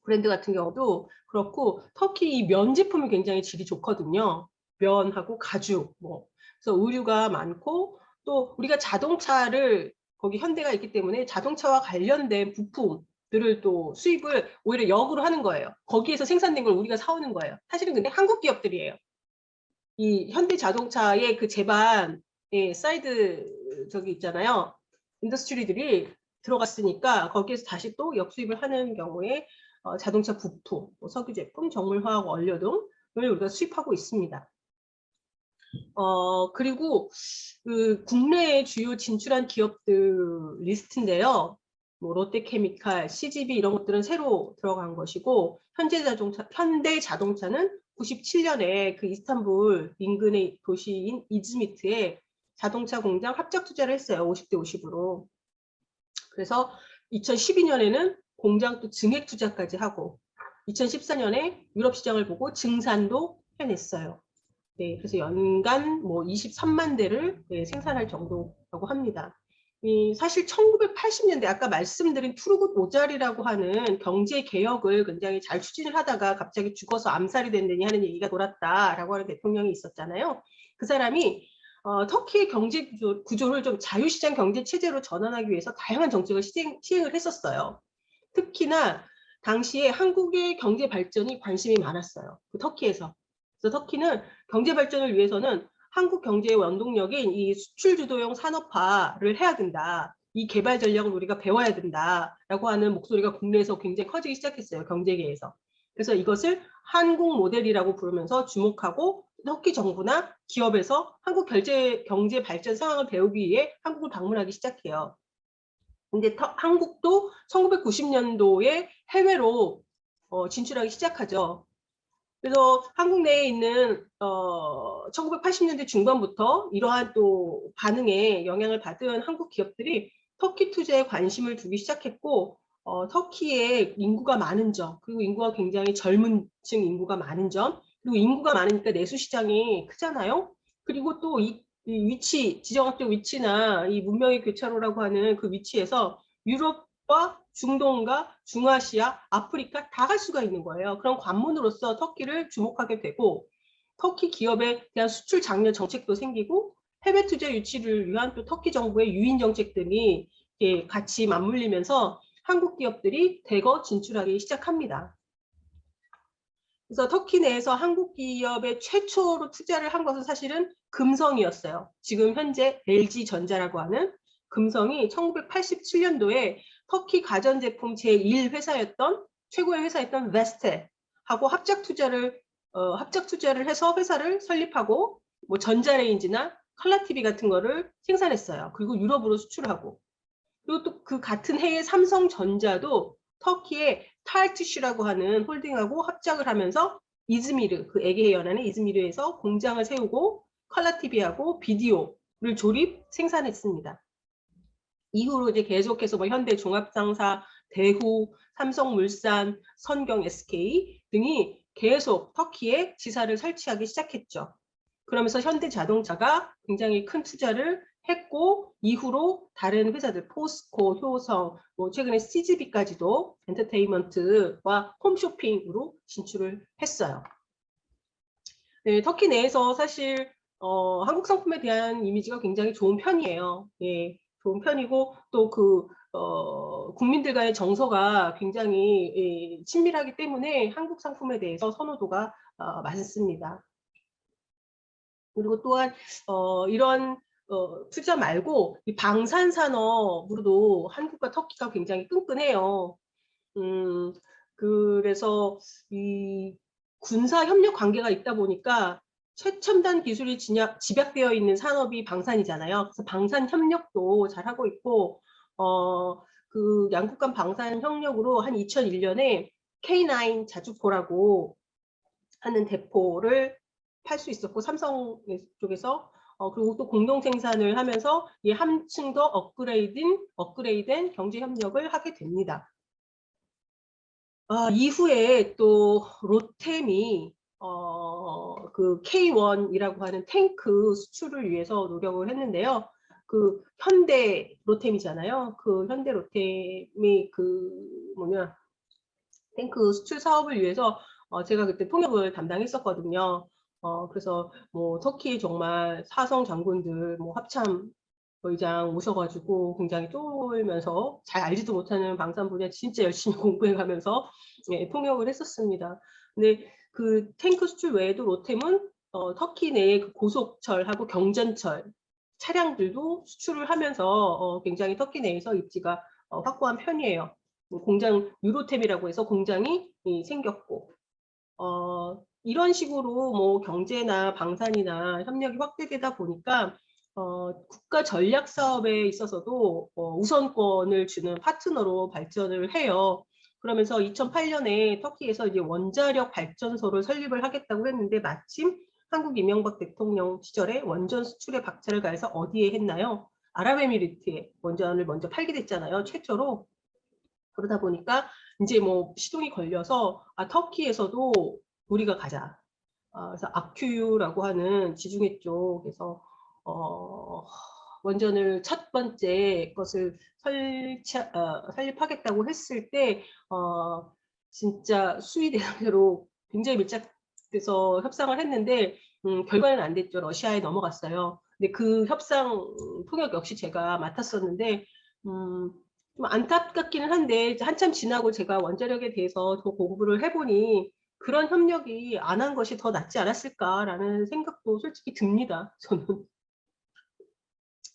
브랜드 같은 경우도 그렇고, 터키 이 면 제품이 굉장히 질이 좋거든요. 면하고 가죽, 뭐. 그래서 의류가 많고, 또 우리가 자동차를, 거기 현대가 있기 때문에 자동차와 관련된 부품들을 또 수입을 오히려 역으로 하는 거예요. 거기에서 생산된 걸 우리가 사오는 거예요. 사실은 근데 한국 기업들이에요. 이 현대 자동차의 그 제반, 사이드 저기 있잖아요. 인더스트리들이 들어갔으니까 거기에서 다시 또 역수입을 하는 경우에 자동차 부품, 뭐 석유 제품, 정밀화학 원료 등을 우리가 수입하고 있습니다. 그리고 그 국내에 주요 진출한 기업들 리스트인데요. 뭐 롯데케미칼, CGV 이런 것들은 새로 들어간 것이고, 현대 자동차는 97년에 그 이스탄불 인근의 도시인 이즈미트에 자동차 공장 합작 투자를 했어요. 50대 50으로. 그래서 2012년에는 공장 또 증액 투자까지 하고 2014년에 유럽 시장을 보고 증산도 해냈어요. 네, 그래서 연간 뭐 23만 대를 생산할 정도라고 합니다. 사실 1980년대 아까 말씀드린 투르굿 오잘이라고 하는 경제 개혁을 굉장히 잘 추진을 하다가 갑자기 죽어서 암살이 된다니 하는 얘기가 돌았다라고 하는 대통령이 있었잖아요. 그 사람이 터키의 경제 구조를 좀 자유시장 경제 체제로 전환하기 위해서 다양한 정책을 시행을 했었어요. 특히나 당시에 한국의 경제 발전이 관심이 많았어요. 그 터키에서. 그래서 터키는 경제 발전을 위해서는 한국 경제의 원동력인 이 수출 주도형 산업화를 해야 된다. 이 개발 전략을 우리가 배워야 된다라고 하는 목소리가 국내에서 굉장히 커지기 시작했어요. 경제계에서. 그래서 이것을 한국 모델이라고 부르면서 주목하고 터키 정부나 기업에서 한국 경제 발전 상황을 배우기 위해 한국을 방문하기 시작해요. 근데 한국도 1990년도에 해외로 진출하기 시작하죠. 그래서 한국 내에 있는 1980년대 중반부터 이러한 또 반응에 영향을 받은 한국 기업들이 터키 투자에 관심을 두기 시작했고, 터키에 인구가 많은 점, 그리고 인구가 굉장히 젊은 층 인구가 많은 점, 그리고 인구가 많으니까 내수 시장이 크잖아요. 그리고 또 이 위치, 지정학적 위치나 이 문명의 교차로라고 하는 그 위치에서 유럽과 중동과 중아시아, 아프리카 다 갈 수가 있는 거예요. 그런 관문으로서 터키를 주목하게 되고, 터키 기업에 대한 수출 장려 정책도 생기고, 해외 투자 유치를 위한 또 터키 정부의 유인 정책들이 같이 맞물리면서 한국 기업들이 대거 진출하기 시작합니다. 그래서 터키 내에서 한국 기업의 최초로 투자를 한 것은 사실은 금성이었어요. 지금 현재 LG전자라고 하는 금성이 1987년도에 터키 가전제품 제1회사였던 최고의 회사였던 베스텔하고 합작 투자를 해서 회사를 설립하고 뭐 전자레인지나 컬러 TV 같은 거를 생산했어요. 그리고 유럽으로 수출하고, 그리고 또 그 같은 해에 삼성전자도 터키의 탈트슈라고 하는 홀딩하고 합작을 하면서 이즈미르, 그 에게해 연안의 이즈미르에서 공장을 세우고 컬러 TV하고 비디오를 조립 생산했습니다. 이후로 이제 계속해서 뭐 현대종합상사, 대후, 삼성물산, 선경 SK 등이 계속 터키에 지사를 설치하기 시작했죠. 그러면서 현대자동차가 굉장히 큰 투자를 했고 이후로 다른 회사들 포스코, 효성, 뭐 최근에 CGV까지도 엔터테인먼트와 홈쇼핑으로 진출을 했어요. 네, 터키 내에서 사실 한국 상품에 대한 이미지가 굉장히 좋은 편이에요. 예, 좋은 편이고 또 국민들 간의 정서가 굉장히 친밀하기 때문에 한국 상품에 대해서 선호도가 많습니다. 그리고 또한 이런 투자 말고 이 방산 산업으로도 한국과 터키가 굉장히 끈끈해요. 그래서 이 군사 협력 관계가 있다 보니까 최첨단 기술이 집약되어 있는 산업이 방산이잖아요. 그래서 방산 협력도 잘 하고 있고 그 양국 간 방산 협력으로 한 2001년에 K9 자주포라고 하는 대포를 팔 수 있었고 삼성 쪽에서 그리고 또 공동 생산을 하면서 이 한층 더 업그레이드된 경제 협력을 하게 됩니다. 이후에 또 로템이 그 K1이라고 하는 탱크 수출을 위해서 노력을 했는데요. 그 현대 로템이잖아요. 그 현대 로템이 그 뭐냐 탱크 수출 사업을 위해서 제가 그때 통역을 담당했었거든요. 그래서 뭐 터키 정말 사성 장군들 뭐 합참 의장 오셔가지고 굉장히 쫄면서 잘 알지도 못하는 방산 분야 진짜 열심히 공부해가면서 예, 통역을 했었습니다. 근데 그 탱크 수출 외에도 로템은 터키 내의 그 고속철하고 경전철 차량들도 수출을 하면서 굉장히 터키 내에서 입지가 확고한 편이에요. 공장 유로템이라고 해서 공장이 생겼고 이런 식으로 뭐 경제나 방산이나 협력이 확대되다 보니까 국가 전략 사업에 있어서도 우선권을 주는 파트너로 발전을 해요. 그러면서 2008년에 터키에서 이제 원자력 발전소를 설립을 하겠다고 했는데 마침 한국 이명박 대통령 시절에 원전 수출에 박차를 가해서 어디에 했나요? 아랍에미리트에 원전을 먼저 팔게 됐잖아요. 최초로. 그러다 보니까 이제 뭐 시동이 걸려서 터키에서도 우리가 가자. 그래서 아큐유라고 하는 지중해 쪽에서 원전을 첫 번째 것을 설립하겠다고 했을 때 진짜 수위 대응으로 굉장히 밀착돼서 협상을 했는데 결과는 안 됐죠. 러시아에 넘어갔어요. 근데 그 협상 통역 역시 제가 맡았었는데 좀 안타깝기는 한데 한참 지나고 제가 원자력에 대해서 더 공부를 해보니 그런 협력이 안 한 것이 더 낫지 않았을까라는 생각도 솔직히 듭니다. 저는.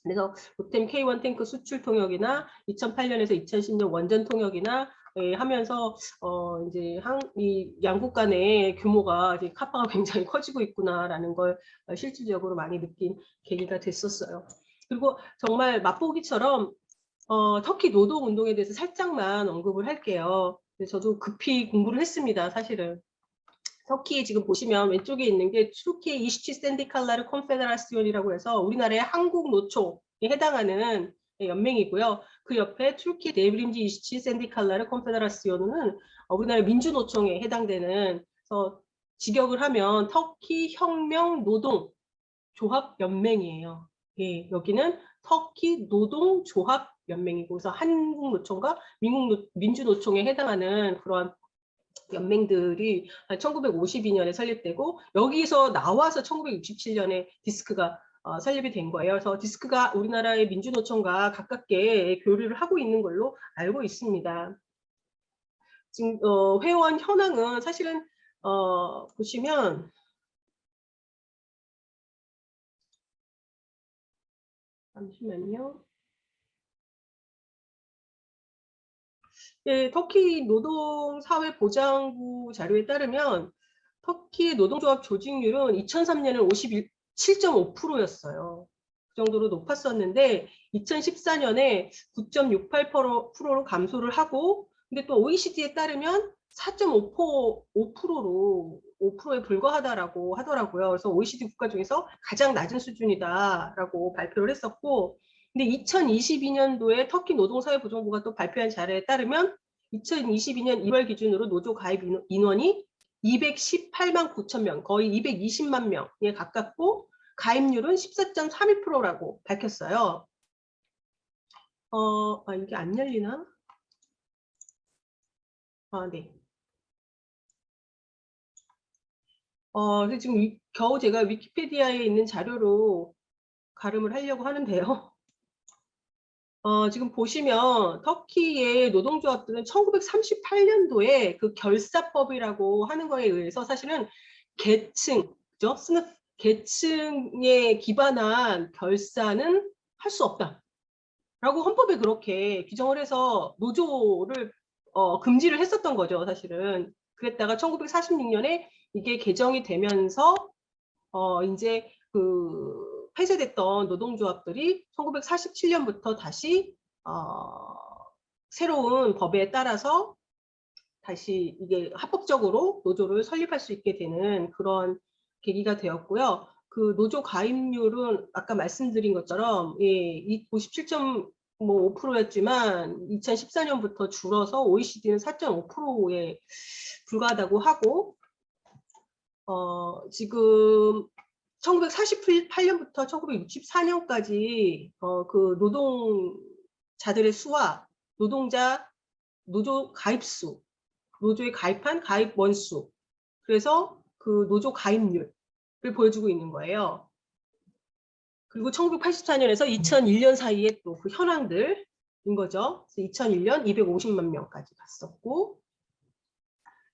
그래서 로템 K1 탱크 수출 통역이나 2008년에서 2010년 원전 통역이나 하면서 이제 이 양국 간의 규모가 이제 카파가 굉장히 커지고 있구나라는 걸 실질적으로 많이 느낀 계기가 됐었어요. 그리고 정말 맛보기처럼 터키 노동운동에 대해서 살짝만 언급을 할게요. 저도 급히 공부를 했습니다. 사실은. 터키 지금 보시면 왼쪽에 있는 게 투르키예 이슈치 샌디칼라르 콘페데라시온이라고 해서 우리나라의 한국 노총에 해당하는 연맹이고요. 그 옆에 투르키예 데브림지 이슈치 샌디칼라르 콘페데라시온은 우리나라 민주노총에 해당되는 그래서 직역을 하면 터키 혁명 노동 조합 연맹이에요. 예, 여기는 터키 노동조합 연맹이고 그래서 한국노총과 민주노총에 해당하는 그런 연맹들이 1952년에 설립되고 여기서 나와서 1967년에 디스크가 설립이 된 거예요. 그래서 디스크가 우리나라의 민주노총과 가깝게 교류를 하고 있는 걸로 알고 있습니다. 지금 회원 현황은 사실은 보시면 잠시만요. 예, 터키 노동사회보장부 자료에 따르면 터키의 노동조합 조직률은 2003년에 57.5%였어요. 그 정도로 높았었는데 2014년에 9.68%로 감소를 하고 근데 또 OECD에 따르면 4.5%로 5%에 불과하다라고 하더라고요. 그래서 OECD 국가 중에서 가장 낮은 수준이다라고 발표를 했었고 근데 2022년도에 터키 노동사회보장부가 또 발표한 자료에 따르면 2022년 1월 기준으로 노조 가입 인원이 218만 9천 명, 거의 220만 명에 가깝고 가입률은 14.32%라고 밝혔어요. 이게 안 열리나? 네. 그래서 지금 겨우 제가 위키피디아에 있는 자료로 가름을 하려고 하는데요. 지금 보시면 터키의 노동조합들은 1938년도에 그 결사법이라고 하는 거에 의해서 사실은 계층, 그죠? 계층에 기반한 결사는 할 수 없다. 라고 헌법에 그렇게 규정을 해서 노조를 금지를 했었던 거죠, 사실은. 그랬다가 1946년에 이게 개정이 되면서 이제 그 폐쇄됐던 노동조합들이 1947년부터 다시 새로운 법에 따라서 다시 이게 합법적으로 노조를 설립할 수 있게 되는 그런 계기가 되었고요. 그 노조 가입률은 아까 말씀드린 것처럼 57.5%였지만 2014년부터 줄어서 OECD는 4.5%에 불과하다고 하고 지금 1948년부터 1964년까지 그 노동자들의 수와 노조 가입 수, 노조에 가입한 가입 원수, 그래서 그 노조 가입률을 보여주고 있는 거예요. 그리고 1984년에서 2001년 사이에 또 그 현황들인 거죠. 2001년 250만 명까지 갔었고,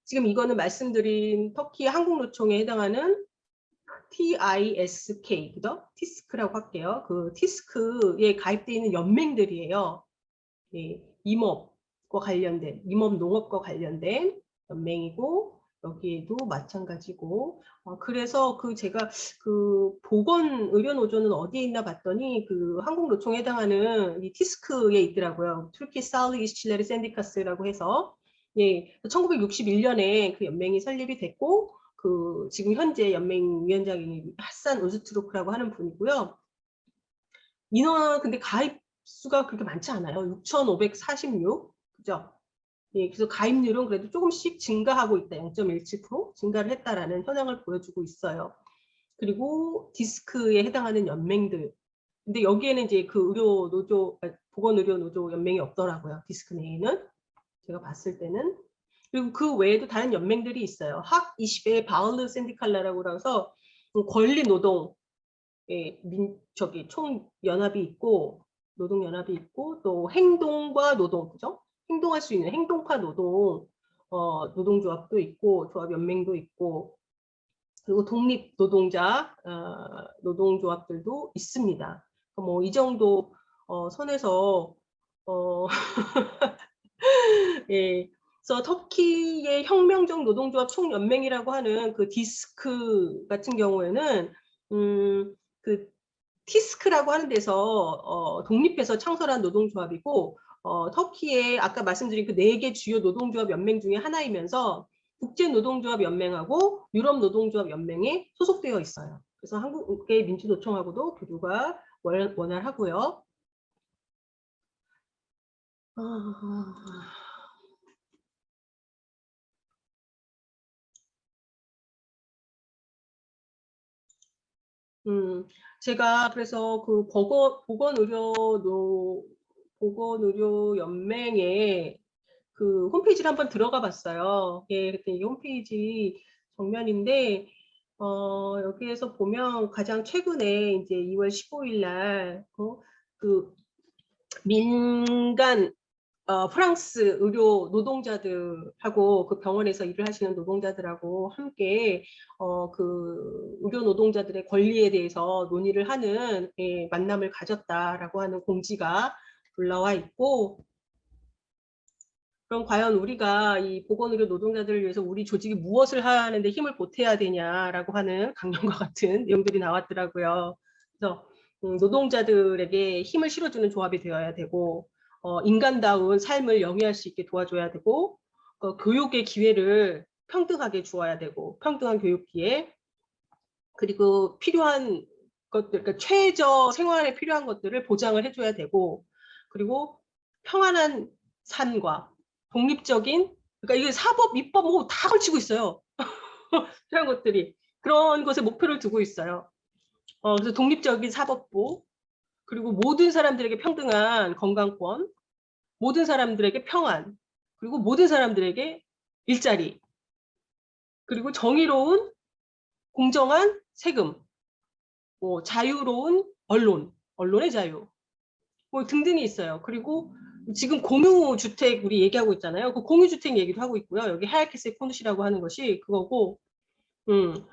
지금 이거는 말씀드린 터키 한국노총에 해당하는 TISK, 그죠? 티스크라고 할게요. 그 티스크에 가입되어 있는 연맹들이에요. 임업과 관련된, 임업 농업과 관련된 연맹이고, 여기에도 마찬가지고, 그래서 제가 그 보건의료노조는 어디에 있나 봤더니 그 한국노총에 해당하는 이 티스크에 있더라고요. Turkish Sağlık İşçileri Sendikası'라고 해서 1961년에 그 연맹이 설립이 됐고, 지금 현재 연맹위원장이 하산 우즈투르크라고 하는 분이고요. 인원 근데 가입 수가 그렇게 많지 않아요. 6,546, 그죠? 그래서 가입률은 그래도 조금씩 증가하고 있다. 0.17% 증가를 했다라는 현황을 보여주고 있어요. 그리고 디스크에 해당하는 연맹들. 근데 여기에는 이제 그 보건의료노조 연맹이 없더라고요. 디스크 내에는. 제가 봤을 때는. 그리고 그 외에도 다른 연맹들이 있어요. 학 20의 바울르 샌디칼라라고 해서 권리노동 총연합이 있고, 노동연합이 있고, 또 행동과 노동, 그죠? 행동할 수 있는 행동파 노동조합도 있고, 조합연맹도 있고, 그리고 독립노동자 노동조합들도 있습니다. 뭐 이 정도 선에서 그래서 터키의 혁명적 노동조합 총연맹이라고 하는 그 디스크 같은 경우에는 그 티스크라고 하는 데서 독립해서 창설한 노동조합이고, 터키의 아까 말씀드린 그 4개 주요 노동조합 연맹 중에 하나이면서 국제노동조합연맹하고 유럽노동조합연맹에 소속되어 있어요. 그래서 한국의 민주노총하고도 교류가 원활하고요. 제가 그래서 그 보건의료연맹에 그 홈페이지를 한번 들어가 봤어요. 그랬더니 이 홈페이지 정면인데, 여기에서 보면 가장 최근에 이제 2월 15일 날, 그 민간 프랑스 의료 노동자들하고 그 병원에서 일을 하시는 노동자들하고 함께 그 의료 노동자들의 권리에 대해서 논의를 하는 만남을 가졌다라고 하는 공지가 올라와 있고, 그럼 과연 우리가 이 보건의료 노동자들을 위해서 우리 조직이 무엇을 하는데 힘을 보태야 되냐라고 하는 강령과 같은 내용들이 나왔더라고요. 그래서 노동자들에게 힘을 실어주는 조합이 되어야 되고, 인간다운 삶을 영위할 수 있게 도와줘야 되고, 교육의 기회를 평등하게 주어야 되고, 평등한 교육 기회, 그리고 필요한 것들, 그러니까 최저 생활에 필요한 것들을 보장을 해줘야 되고, 그리고 평안한 삶과 독립적인, 그러니까 이게 사법, 입법 뭐 다 걸치고 있어요. 그런 것들이 그런 것에 목표를 두고 있어요. 그래서 독립적인 사법부, 그리고 모든 사람들에게 평등한 건강권, 모든 사람들에게 평안, 그리고 모든 사람들에게 일자리, 그리고 정의로운 공정한 세금, 뭐 자유로운 언론, 언론의 자유, 뭐 등등이 있어요. 그리고 지금 공유주택 우리 얘기하고 있잖아요. 그 공유주택 얘기도 하고 있고요. 여기 하야케세 코누시라고 하는 것이 그거고, 음,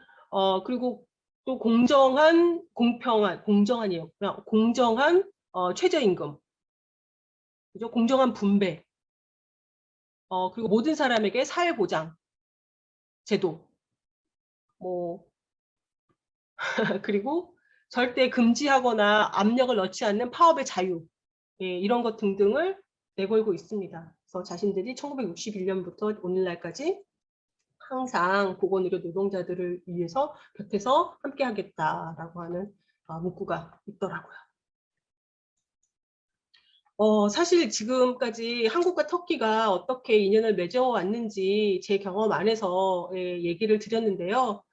그리고 또 공정한, 공평한, 공정한이었구나. 공정한 최저임금, 그죠? 공정한 분배, 그리고 모든 사람에게 사회보장 제도, 뭐 그리고 절대 금지하거나 압력을 넣지 않는 파업의 자유, 예, 이런 것 등등을 내걸고 있습니다. 그래서 자신들이 1961년부터 오늘날까지 항상 보건의료 노동자들을 위해서 곁에서 함께하겠다라고 하는 문구가 있더라고요. 사실 지금까지 한국과 터키가 어떻게 인연을 맺어왔는지 제 경험 안에서 얘기를 드렸는데요.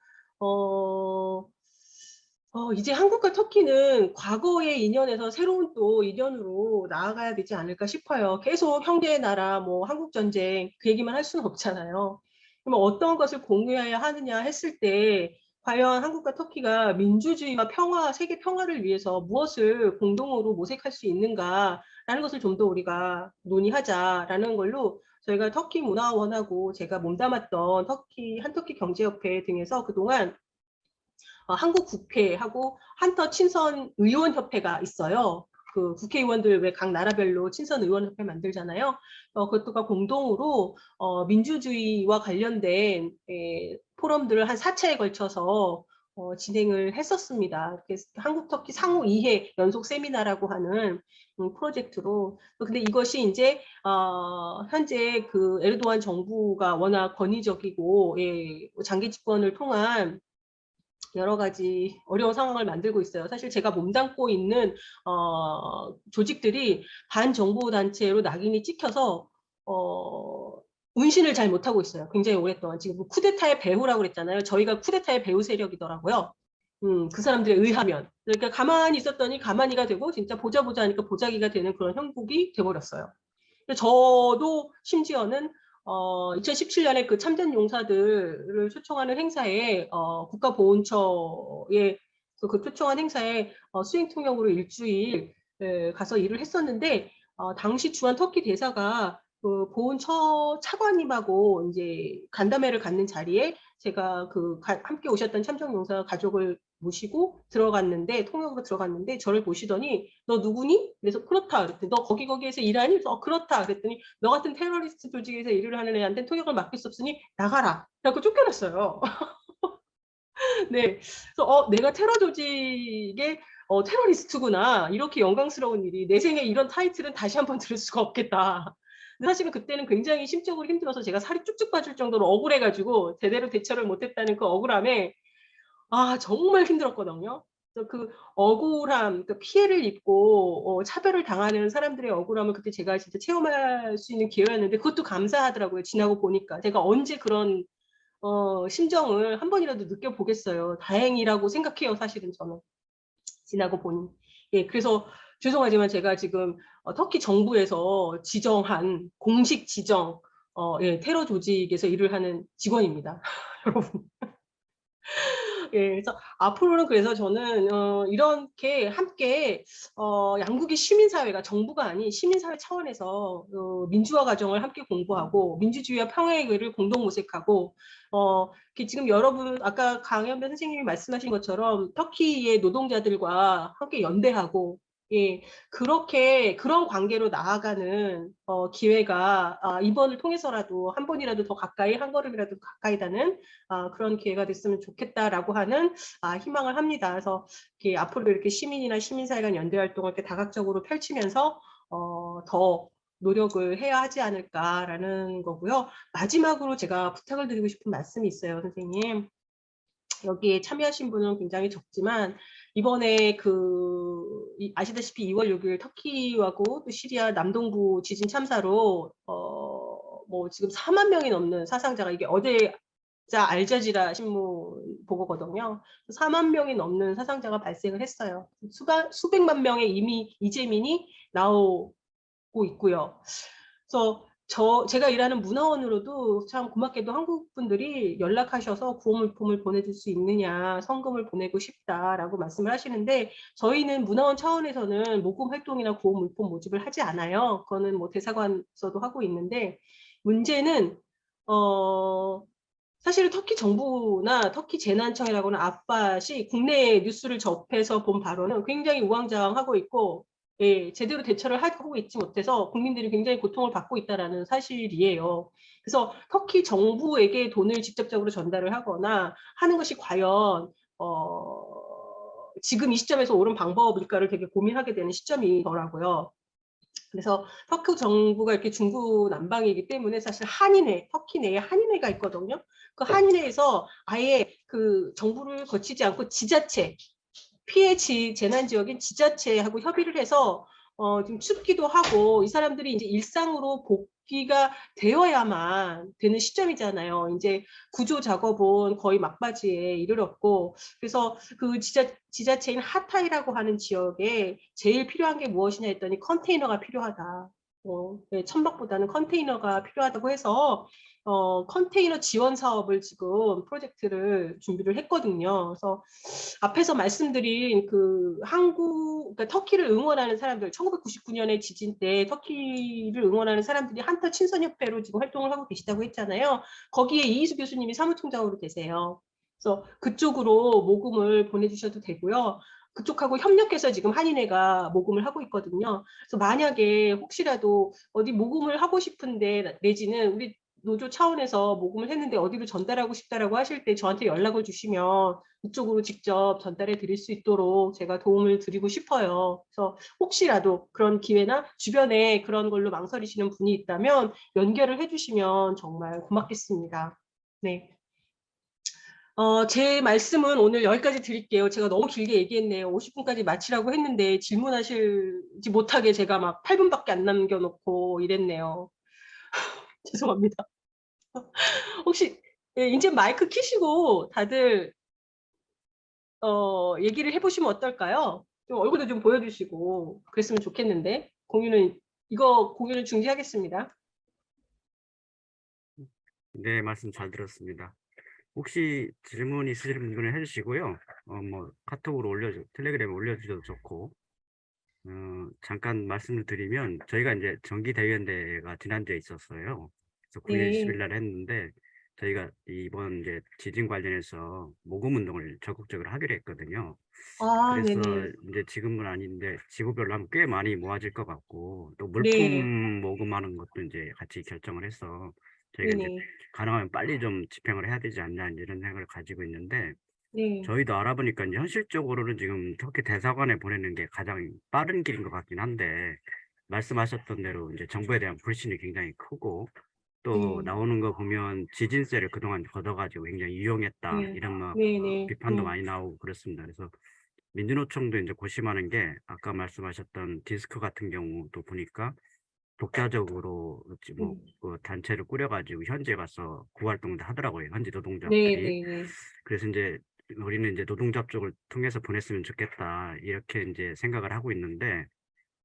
이제 한국과 터키는 과거의 인연에서 새로운 또 인연으로 나아가야 되지 않을까 싶어요. 계속 형제의 나라, 뭐 한국전쟁 그 얘기만 할 수는 없잖아요. 그러면 어떤 것을 공유해야 하느냐 했을 때 과연 한국과 터키가 민주주의와 평화, 세계 평화를 위해서 무엇을 공동으로 모색할 수 있는가라는 것을 좀 더 우리가 논의하자라는 걸로 저희가 터키 문화원하고 제가 몸담았던 한터키 경제협회 등에서 그동안 한국 국회하고 한터 친선 의원협회가 있어요. 그 국회의원들 왜 각 나라별로 친선 의원협회 만들잖아요. 그것과 공동으로 민주주의와 관련된 포럼들을 한 4차에 걸쳐서 진행을 했었습니다. 한국 터키 상호 이해 연속 세미나라고 하는 프로젝트로. 근데 이것이 이제 현재 그 에르도안 정부가 워낙 권위적이고 장기 집권을 통한 여러 가지 어려운 상황을 만들고 있어요. 사실 제가 몸담고 있는 조직들이 반정부 단체로 낙인이 찍혀서 운신을 잘 못하고 있어요. 굉장히 오랫동안. 지금 쿠데타의 배후라고 그랬잖아요. 저희가 쿠데타의 배후 세력이더라고요. 그 사람들에 의하면. 그러니까 가만히 있었더니 가만히가 되고 진짜 보자 하니까 보자기가 되는 그런 형국이 돼버렸어요. 저도 심지어는 2017년에 그 참전 용사들을 초청하는 행사에 국가보훈처에 그 초청한 행사에 수행 통역으로 일주일 가서 일을 했었는데 당시 주한 터키 대사가 그 보훈처 차관님하고 이제 간담회를 갖는 자리에 제가 함께 오셨던 참전용사 가족을 모시고 들어갔는데 통역으로 들어갔는데 저를 보시더니 너 누구니? 그래서 그렇다 그랬더니 너 거기에서 일하니? 그래서 그렇다 그랬더니 너 같은 테러리스트 조직에서 일을 하는 애한테 통역을 맡길 수 없으니 나가라. 그래서 쫓겨났어요. 네, 그래서 내가 테러 조직의 테러리스트구나. 이렇게 영광스러운 일이 내 생에 이런 타이틀은 다시 한번 들을 수가 없겠다. 근데 사실은 그때는 굉장히 심적으로 힘들어서 제가 살이 쭉쭉 빠질 정도로 억울해가지고 제대로 대처를 못했다는 그 억울함에 정말 힘들었거든요. 그래서 그 억울함, 그 피해를 입고 차별을 당하는 사람들의 억울함을 그때 제가 진짜 체험할 수 있는 기회였는데 그것도 감사하더라고요. 지나고 보니까 제가 언제 그런 심정을 한 번이라도 느껴보겠어요. 다행이라고 생각해요. 사실은 저는 지나고 보니. 예, 그래서 죄송하지만 제가 지금 터키 정부에서 지정한 공식 지정 테러 조직에서 일을 하는 직원입니다. 여러분. 예, 그래서 앞으로는 그래서 저는 이렇게 함께 양국의 시민사회가 정부가 아닌 시민사회 차원에서 민주화 과정을 함께 공부하고 민주주의와 평화의 길을 공동 모색하고 지금 여러분 아까 강현배 선생님이 말씀하신 것처럼 터키의 노동자들과 함께 연대하고 예, 그렇게 그런 관계로 나아가는 기회가 이번을 통해서라도 한 번이라도 더 가까이 한 걸음이라도 가까이 가는 그런 기회가 됐으면 좋겠다라고 하는 희망을 합니다. 그래서 앞으로 이렇게 시민이나 시민사회 간 연대 활동을 이렇게 다각적으로 펼치면서 더 노력을 해야 하지 않을까라는 거고요. 마지막으로 제가 부탁을 드리고 싶은 말씀이 있어요, 선생님. 여기에 참여하신 분은 굉장히 적지만 이번에 아시다시피 2월 6일 터키하고 또 시리아 남동부 지진 참사로 뭐 지금 4만 명이 넘는 사상자가 이게 어제 알자지라 신문 보고거든요. 4만 명이 넘는 사상자가 발생을 했어요. 수백만 명의 이미 이재민이 나오고 있고요. 그래서 제가 일하는 문화원으로도 참 고맙게도 한국 분들이 연락하셔서 구호물품을 보내줄 수 있느냐, 성금을 보내고 싶다라고 말씀을 하시는데, 저희는 문화원 차원에서는 모금 활동이나 구호물품 모집을 하지 않아요. 그거는 뭐 대사관에서도 하고 있는데, 문제는 사실은 터키 정부나 터키 재난청이라고는 아팟이 국내 뉴스를 접해서 본 바로는 굉장히 우왕좌왕하고 있고, 예, 제대로 대처를 하고 있지 못해서 국민들이 굉장히 고통을 받고 있다는 사실이에요. 그래서 터키 정부에게 돈을 직접적으로 전달을 하거나 하는 것이 과연 지금 이 시점에서 옳은 방법일까를 되게 고민하게 되는 시점이더라고요. 그래서 터키 정부가 이렇게 중구난방이기 때문에 사실 한인회, 터키 내에 한인회가 있거든요. 그 한인회에서 아예 그 정부를 거치지 않고 지자체, 피해 재난 지역인 지자체하고 협의를 해서 좀 춥기도 하고 이 사람들이 이제 일상으로 복귀가 되어야만 되는 시점이잖아요. 이제 구조 작업은 거의 막바지에 이르렀고 그래서 그 지자체인 하타이라고 하는 지역에 제일 필요한 게 무엇이냐 했더니 컨테이너가 필요하다. 네, 천막보다는 컨테이너가 필요하다고 해서 컨테이너 지원 사업을 지금 프로젝트를 준비를 했거든요. 그래서 앞에서 말씀드린 그 그러니까 터키를 응원하는 사람들, 1999년에 지진 때 터키를 응원하는 사람들이 한터 친선협회로 지금 활동을 하고 계시다고 했잖아요. 거기에 이희수 교수님이 사무총장으로 계세요. 그래서 그쪽으로 모금을 보내주셔도 되고요. 그쪽하고 협력해서 지금 한인회가 모금을 하고 있거든요. 그래서 만약에 혹시라도 어디 모금을 하고 싶은데 내지는 우리 노조 차원에서 모금을 했는데 어디로 전달하고 싶다라고 하실 때 저한테 연락을 주시면 이쪽으로 직접 전달해 드릴 수 있도록 제가 도움을 드리고 싶어요. 그래서 혹시라도 그런 기회나 주변에 그런 걸로 망설이시는 분이 있다면 연결을 해주시면 정말 고맙겠습니다. 네. 제 말씀은 오늘 여기까지 드릴게요. 제가 너무 길게 얘기했네요. 50분까지 마치라고 했는데 질문하실지 못하게 제가 막 8분밖에 안 남겨놓고 이랬네요. 죄송합니다. 혹시 예, 이제 마이크 키시고 다들 얘기를 해보시면 어떨까요? 좀 얼굴도 좀 보여주시고 그랬으면 좋겠는데 공유를 중지하겠습니다. 네, 말씀 잘 들었습니다. 혹시 질문 있으신 분들은 해주시고요. 뭐 카톡으로 텔레그램에 올려주셔도 좋고, 잠깐 말씀을 드리면 저희가 이제 정기대의원대회가 지난주에 있었어요. 그래서 9일, 네. 10일 날 했는데 저희가 이번 이제 지진 관련해서 모금 운동을 적극적으로 하기로 했거든요. 아, 그래서 네네. 이제 지금은 아닌데 지구별로 하면 꽤 많이 모아질 것 같고 또 물품 네. 모금하는 것도 이제 같이 결정을 해서 저희가 이제 네네. 가능하면 빨리 좀 집행을 해야 되지 않냐 이런 생각을 가지고 있는데 네. 저희도 알아보니까 이제 현실적으로는 지금 터키 대사관에 보내는 게 가장 빠른 길인 것 같긴 한데 말씀하셨던 대로 이제 정부에 대한 불신이 굉장히 크고 또 네. 나오는 거 보면 지진세를 그동안 걷어가지고 굉장히 유용했다 네. 이런 막 네네. 비판도 많이 나오고 그렇습니다. 그래서 민주노총도 이제 고심하는 게 아까 말씀하셨던 디스크 같은 경우도 보니까 독자적으로 그 단체를 꾸려가지고 현지에 가서 구활동도 하더라고요. 현지 노동자들이. 네네네. 그래서 이제 우리는 이제 노동자 쪽을 통해서 보냈으면 좋겠다 이렇게 이제 생각을 하고 있는데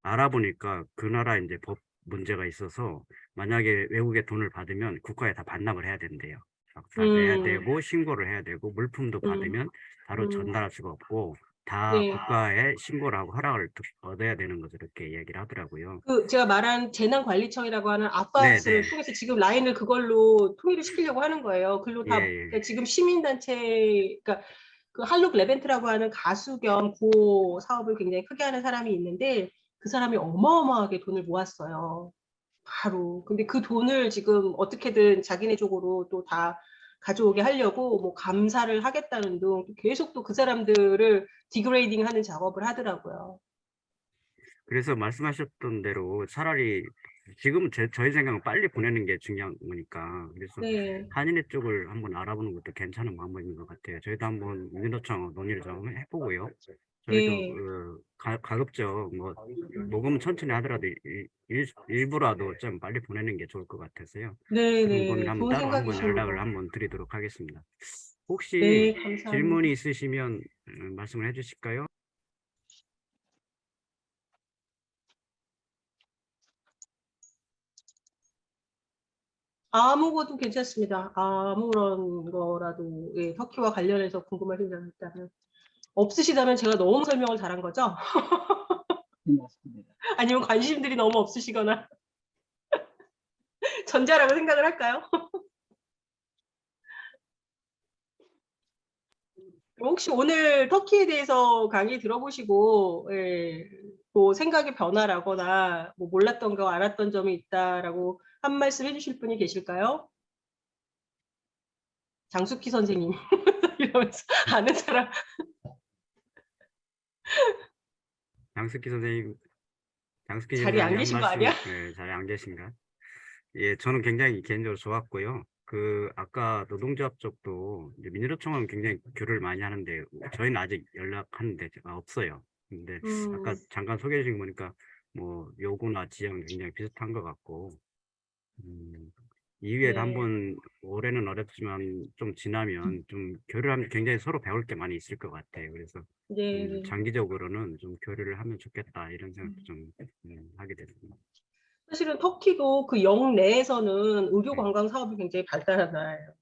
알아보니까 그 나라 이제 법 문제가 있어서 만약에 외국에 돈을 받으면 국가에 다 반납을 해야 된대요. 다 내야 음. 되고 신고를 해야 되고 물품도 음. 받으면 바로 음. 전달할 수가 없고 다 네. 국가에 신고를 하고 허락을 얻어야 되는 것을 이렇게 얘기를 하더라고요. 그 제가 말한 재난관리청이라고 하는 아파트를 네네. 통해서 지금 라인을 그걸로 통일을 시키려고 하는 거예요. 글로 예, 다 예. 그러니까 지금 시민단체 그러니까 그 할룩 레벤트라고 하는 가수 겸 구호 사업을 굉장히 크게 하는 사람이 있는데 그 사람이 어마어마하게 돈을 모았어요. 바로. 근데 그 돈을 지금 어떻게든 자기네 쪽으로 또 다 가져오게 하려고 뭐 감사를 하겠다는 등 계속 또 그 사람들을 디그레이딩 하는 작업을 하더라고요. 그래서 말씀하셨던 대로 차라리 지금 저희 생각은 빨리 보내는 게 중요한 거니까 그래서 네. 한인회 쪽을 한번 알아보는 것도 괜찮은 방법인 것 같아요. 저희도 한번 민노총 논의를 좀 해보고요. 저희도 네. 가급적 뭐 모금 천천히 하더라도 일부라도 좀 빨리 보내는 게 좋을 것 같아서요. 그런 고민 네네. 한번 좋은 따로 한번 연락을 생각이십니다. 한번 드리도록 하겠습니다. 혹시 네, 감사합니다. 질문이 있으시면 말씀을 해주실까요? 아무것도 괜찮습니다. 아무런 거라도 예, 터키와 관련해서 궁금하신 점 있다면 없으시다면 제가 너무 설명을 잘한 거죠? 맞습니다. 아니면 관심들이 너무 없으시거나 전자라고 생각을 할까요? 혹시 오늘 터키에 대해서 강의 들어보시고 예, 뭐 생각의 변화라거나 뭐 몰랐던 거 알았던 점이 있다라고 한 말씀 해주실 분이 계실까요? 장숙희 선생님 이러면서 아는 사람. 양석기 선생님, 양석기 자리에 안 님장이 한 계신 거 말씀, 아니야? 자리에 안 계신가? 예, 저는 굉장히 개인적으로 좋았고요. 아까 노동조합 쪽도 이제 민주노총은 굉장히 교류를 많이 하는데, 저희는 아직 연락하는 데가 없어요. 근데 아까 잠깐 소개해 주신 거 보니까, 뭐, 요구나 지향 굉장히 비슷한 것 같고, 이후에도 네. 한번 올해는 어렵지만 좀 지나면 좀 교류하면 굉장히 서로 배울 게 많이 있을 것 같아요. 그래서 네. 장기적으로는 좀 교류를 하면 좋겠다 이런 생각도 좀 하게 됐습니다. 사실은 터키도 그 영내에서는 의료 관광 사업이 굉장히 발달한 나라예요.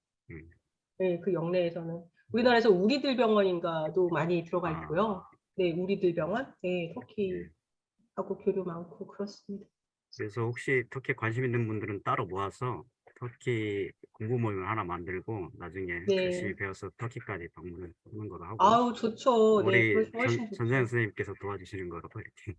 네, 그 영내에서는 우리나라에서 우리들 병원인가도 많이 들어가 있고요. 네, 우리들 병원. 네, 터키하고 교류 많고 그렇습니다. 그래서 혹시 터키에 관심 있는 분들은 따로 모아서 터키 공부 모임을 하나 만들고 나중에 네. 열심히 배워서 터키까지 방문을 하는 거로 하고 아우 좋죠. 네, 우리 그러시면 훨씬 전재현 좋죠. 선생님께서 도와주시는 거로 이렇게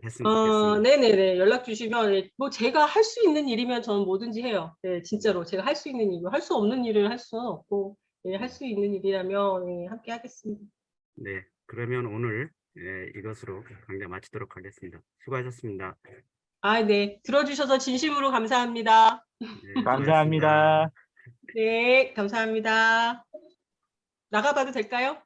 했으면 좋겠습니다. 네네네. 연락 주시면 예, 뭐 제가 할 수 있는 일이면 저는 뭐든지 해요. 네, 진짜로 제가 할 수 있는 일이고 할 수 없는 일을 할 수는 없고 예, 할 수 있는 일이라면 예, 함께 하겠습니다. 네, 그러면 오늘 이것으로 강좌 마치도록 하겠습니다. 수고하셨습니다. 네. 들어주셔서 진심으로 감사합니다. 네, 수고하셨습니다. 감사합니다. 네, 감사합니다. 나가봐도 될까요?